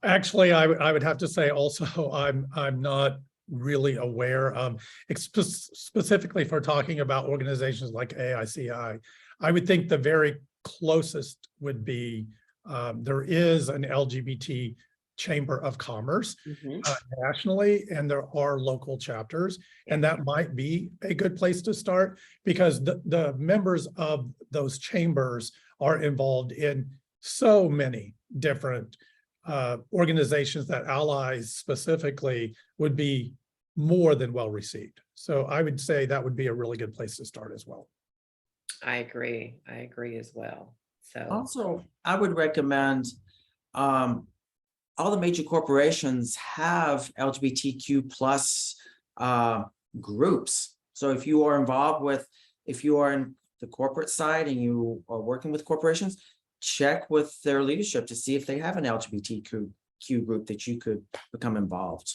Actually, I would have to say also I'm not really aware of, specifically for talking about organizations like AICI. I would think the very closest would be, there is an LGBTQ chamber of commerce Mhm. nationally, and there are local chapters. And that might be a good place to start, because the members of those chambers are involved in so many different organizations that allies specifically would be more than well received. So I would say that would be a really good place to start as well. I agree. I agree as well. So, Also, I would recommend, all the major corporations have LGBTQ plus groups. So if you are involved with, if you are in the corporate side and you are working with corporations, check with their leadership to see if they have an LGBTQ group that you could become involved.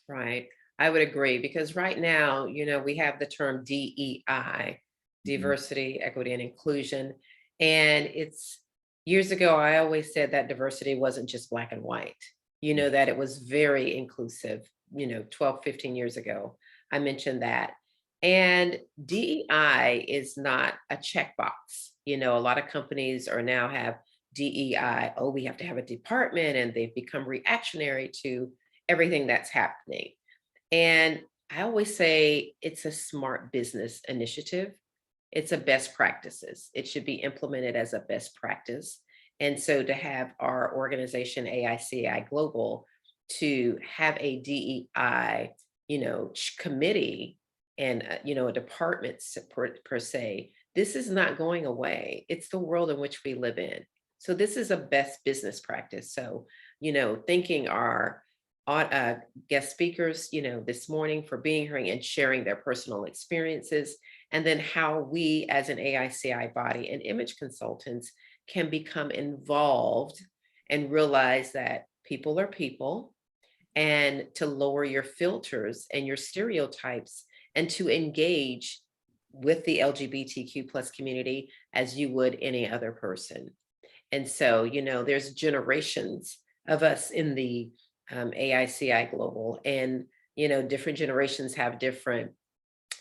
right. I would agree, because right now, we have the term DEI, diversity, equity, and inclusion. And it's years ago, I always said that diversity wasn't just black and white, that it was very inclusive, 12, 15 years ago, I mentioned that. And DEI is not a checkbox. A lot of companies are now have DEI. Oh, we have to have a department, and they've become reactionary to everything that's happening. And I always say it's a smart business initiative. It's a best practices. It should be implemented as a best practice. And so to have our organization, AICI Global, to have a DEI, committee and, a department per se, this is not going away. It's the world in which we live in. So this is a best business practice. So, thanking our guest speakers, this morning for being here and sharing their personal experiences, and then how we as an AICI body and image consultants can become involved and realize that people are people, and to lower your filters and your stereotypes, and to engage with the LGBTQ plus community as you would any other person. And so, there's generations of us in the AICI Global, and different generations have different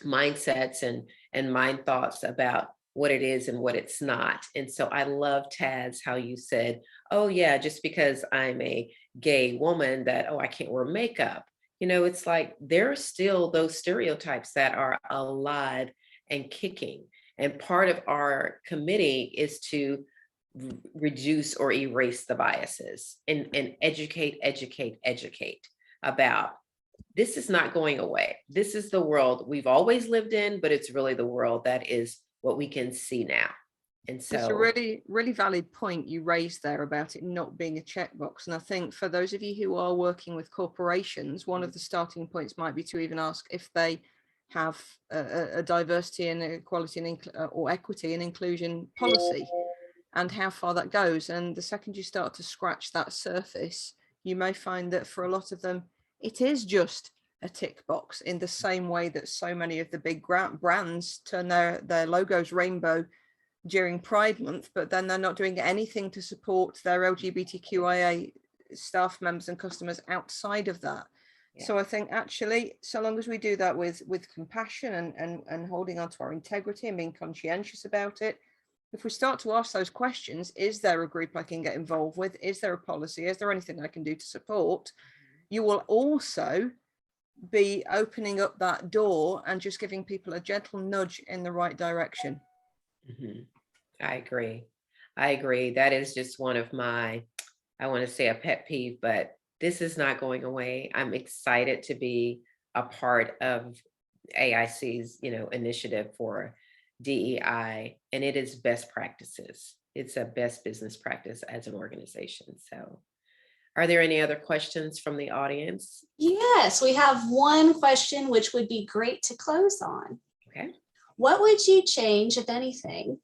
mindsets and mind thoughts about what it is and what it's not. And so I love, Taz, how you said, oh yeah, just because I'm a gay woman that, oh, I can't wear makeup. It's like there are still those stereotypes that are alive and kicking. And part of our committee is to reduce or erase the biases and educate about this is not going away. This is the world we've always lived in, but it's really the world that is what we can see now. And so it's a really, really valid point you raised there about it not being a checkbox. And I think for those of you who are working with corporations, one of the starting points might be to even ask if they have a diversity and equality and or equity and inclusion policy, and how far that goes. And the second you start to scratch that surface, you may find that for a lot of them, it is just a tick box, in the same way that so many of the big brands turn their logos rainbow during Pride Month, but then they're not doing anything to support their LGBTQIA staff members and customers outside of that. Yeah. So I think actually, so long as we do that with compassion and holding on to our integrity and being conscientious about it, if we start to ask those questions, is there a group I can get involved with? Is there a policy? Is there anything I can do to support? You will also be opening up that door and just giving people a gentle nudge in the right direction. Mm-hmm. I agree. That is just one of my, I want to say a pet peeve, but this is not going away. I'm excited to be a part of AIC's, initiative for DEI, and it is best practices. It's a best business practice as an organization. So are there any other questions from the audience? Yes, we have one question, which would be great to close on. Okay. What would you change, if anything,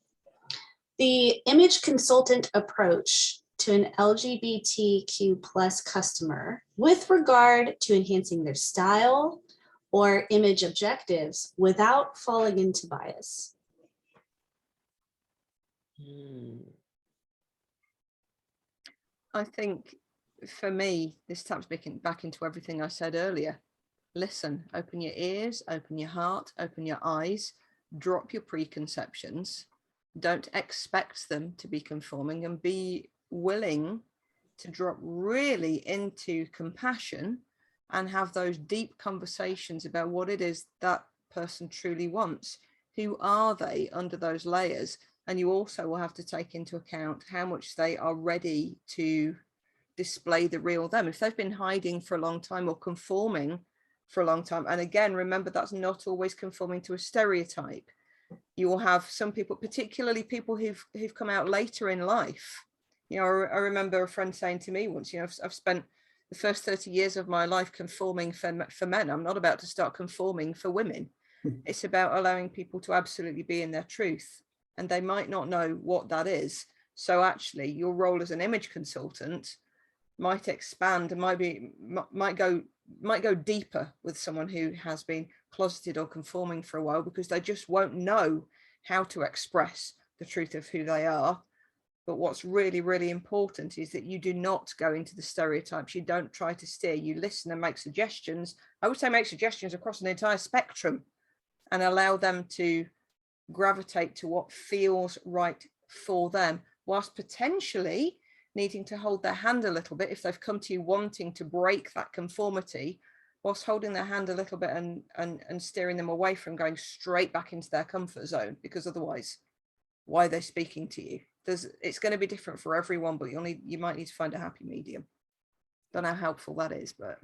the image consultant approach to an LGBTQ plus customer with regard to enhancing their style or image objectives without falling into bias? I think for me, this taps back into everything I said earlier. Listen, open your ears, open your heart, open your eyes, drop your preconceptions. Don't expect them to be conforming, and be willing to drop really into compassion and have those deep conversations about what it is that person truly wants. Who are they under those layers? And you also will have to take into account how much they are ready to display the real them. If they've been hiding for a long time or conforming for a long time, and again, remember, that's not always conforming to a stereotype. You will have some people, particularly people who've come out later in life. You know, I remember a friend saying to me once, you know, I've spent the first 30 years of my life conforming for men. I'm not about to start conforming for women. It's about allowing people to absolutely be in their truth, and they might not know what that is. So actually your role as an image consultant might expand and might go deeper with someone who has been closeted or conforming for a while, because they just won't know how to express the truth of who they are. But what's really, really important is that you do not go into the stereotypes. You don't try to steer, you listen and make suggestions. I would say make suggestions across an entire spectrum and allow them to gravitate to what feels right for them, whilst potentially needing to hold their hand a little bit if they've come to you wanting to break that conformity, whilst holding their hand a little bit and steering them away from going straight back into their comfort zone, because otherwise, why are they speaking to you? It's going to be different for everyone, but you might need to find a happy medium. Don't know how helpful that is, but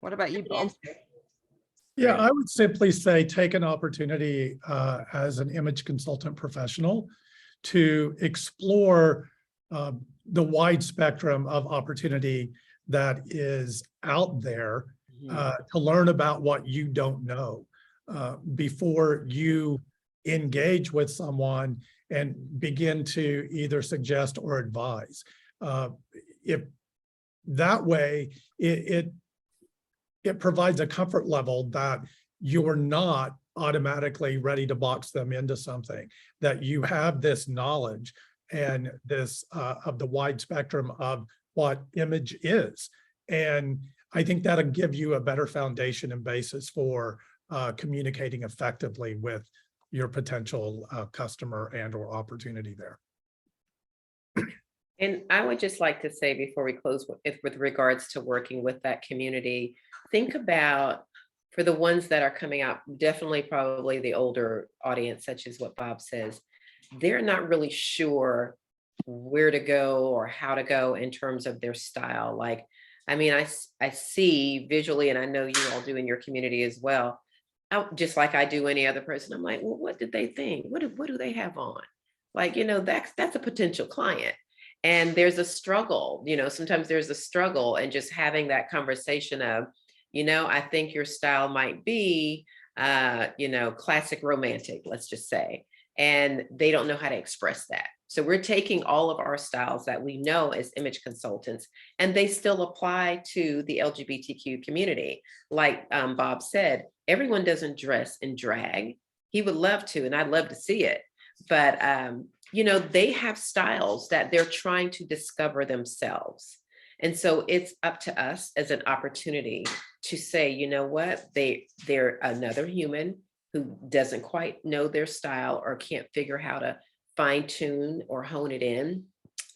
what about you, Bob? Yeah, I would simply say take an opportunity as an image consultant professional to explore the wide spectrum of opportunity that is out there, to learn about what you don't know before you engage with someone and begin to either suggest or advise. If that way, it provides a comfort level that you're not automatically ready to box them into something, that you have this knowledge and this of the wide spectrum of what image is. And I think that'll give you a better foundation and basis for communicating effectively with your potential customer and or opportunity there. And I would just like to say before we close, with regards to working with that community, think about, for the ones that are coming out, definitely probably the older audience, such as what Bob says, they're not really sure where to go or how to go in terms of their style. Like, I mean, I see visually, and I know you all do in your community as well, just like I do any other person. I'm like, well, what did they think? What do they have on? Like, you know, that's a potential client. And there's a struggle, you know, sometimes there's a struggle, and just having that conversation of, you know, I think your style might be, you know, classic romantic, let's just say, and they don't know how to express that. So we're taking all of our styles that we know as image consultants, and they still apply to the LGBTQ community. Like Bob said, everyone doesn't dress in drag. He would love to, and I'd love to see it. But, you know, they have styles that they're trying to discover themselves. And so it's up to us as an opportunity to say, you know what, they're another human who doesn't quite know their style or can't figure how to fine tune or hone it in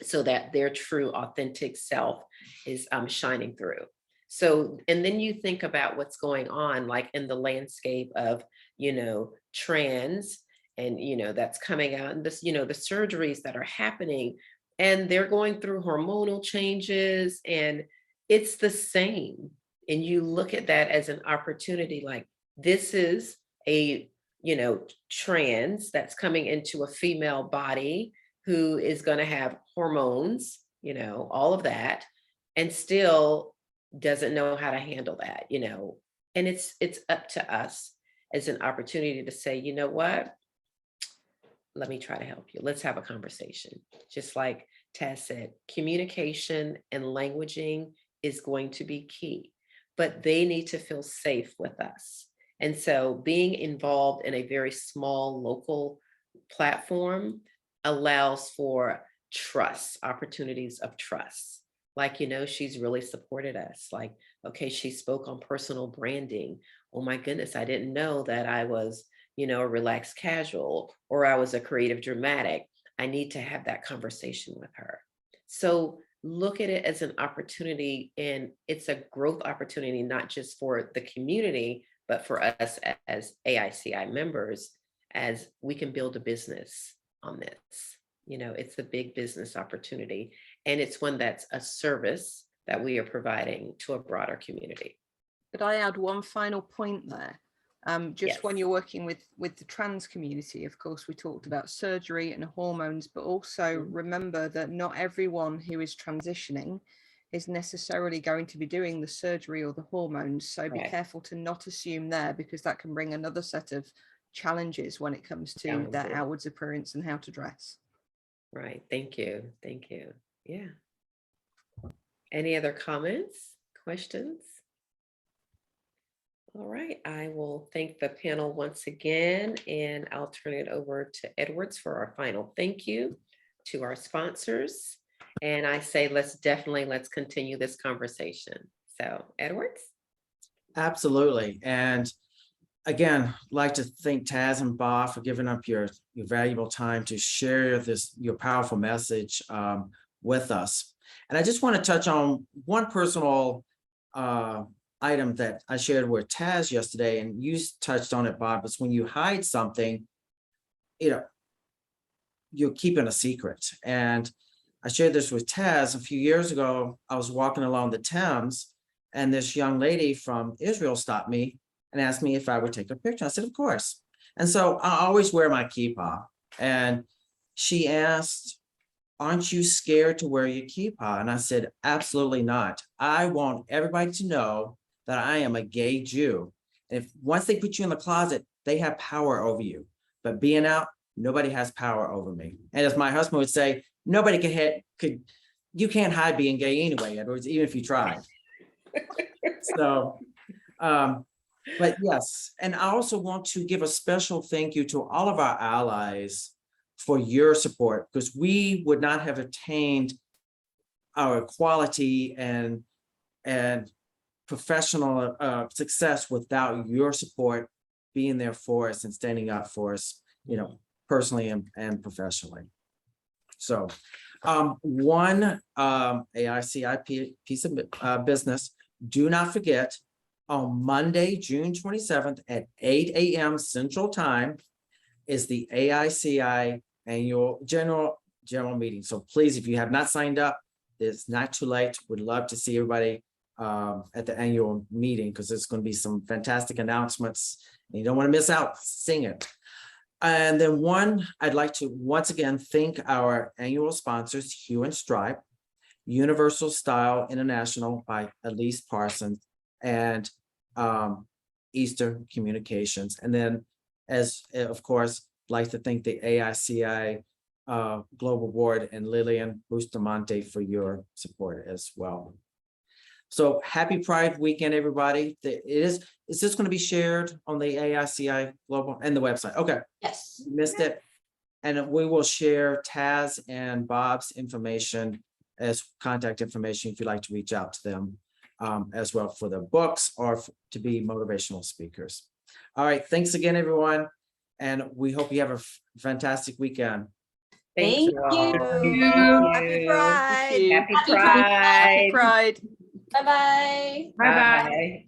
so that their true authentic self is shining through. So, and then you think about what's going on, like in the landscape of, you know, trans, and, you know, that's coming out, and this, you know, the surgeries that are happening, and they're going through hormonal changes, and it's the same. And you look at that as an opportunity, like, this is a, you know, trans that's coming into a female body who is going to have hormones, you know, all of that, and still doesn't know how to handle that, you know. And it's up to us as an opportunity to say, you know what, let me try to help you. Let's have a conversation. Just like Taz said, communication and languaging is going to be key, but they need to feel safe with us. And so being involved in a very small local platform allows for trust, opportunities of trust. Like, you know, she's really supported us. Like, okay, she spoke on personal branding. Oh my goodness, I didn't know that I was, you know, a relaxed casual, or I was a creative dramatic. I need to have that conversation with her. So look at it as an opportunity, and it's a growth opportunity, not just for the community, but for us as AICI members, as we can build a business on this. You know, it's a big business opportunity, and it's one that's a service that we are providing to a broader community. Could I add one final point there? Just when Yes. you're working with the trans community, of course, we talked about surgery and hormones, but also remember that not everyone who is transitioning is necessarily going to be doing the surgery or the hormones. So be Right. careful to not assume there, because that can bring another set of challenges when it comes to their Challenges. outwards appearance and how to dress. Right. Thank you. Thank you. Yeah. Any other comments, questions? All right, I will thank the panel once again, and I'll turn it over to Edwards for our final thank you to our sponsors. And I say, let's continue this conversation. So Edwards? Absolutely. And again, I'd like to thank Taz and Bob for giving up your valuable time to share your powerful message with us. And I just want to touch on one personal item that I shared with Taz yesterday, and you touched on it, Bob. It's when you hide something, you're keeping a secret. And I shared this with Taz a few years ago. I was walking along the Thames, and this young lady from Israel stopped me and asked me if I would take a picture. I said, of course. And so I always wear my kippah. And she asked, aren't you scared to wear your kippah? And I said, absolutely not. I want everybody to know that I am a gay Jew. And if once they put you in the closet, they have power over you. But being out, nobody has power over me. And as my husband would say, nobody you can't hide being gay anyway, Edwards, even if you tried. So, but yes, and I also want to give a special thank you to all of our allies for your support, because we would not have attained our equality and professional success without your support, being there for us and standing up for us, personally and professionally. So one AICI piece of business, do not forget, on Monday, June 27th at 8 a.m. Central Time is the AICI annual general meeting. So please, if you have not signed up, it's not too late. Would love to see everybody at the annual meeting, because there's going to be some fantastic announcements and you don't want to miss out. Sing it. And then I'd like to once again thank our annual sponsors, Hue Stripe, Universal Style International by Elise Parsons, and Eastern Communications. And then, as of course, like to thank the AICI Global Board and Lillian Bustamante for your support as well. So happy Pride weekend, everybody. Is this going to be shared on the AICI Global and the website? Okay. Yes. You missed it. And we will share Taz and Bob's information as contact information if you'd like to reach out to them as well for the books or to be motivational speakers. All right. Thanks again, everyone. And we hope you have a fantastic weekend. Thank you all. you. Happy Pride. Happy Pride. Happy Pride. Bye-bye. Bye-bye. Bye.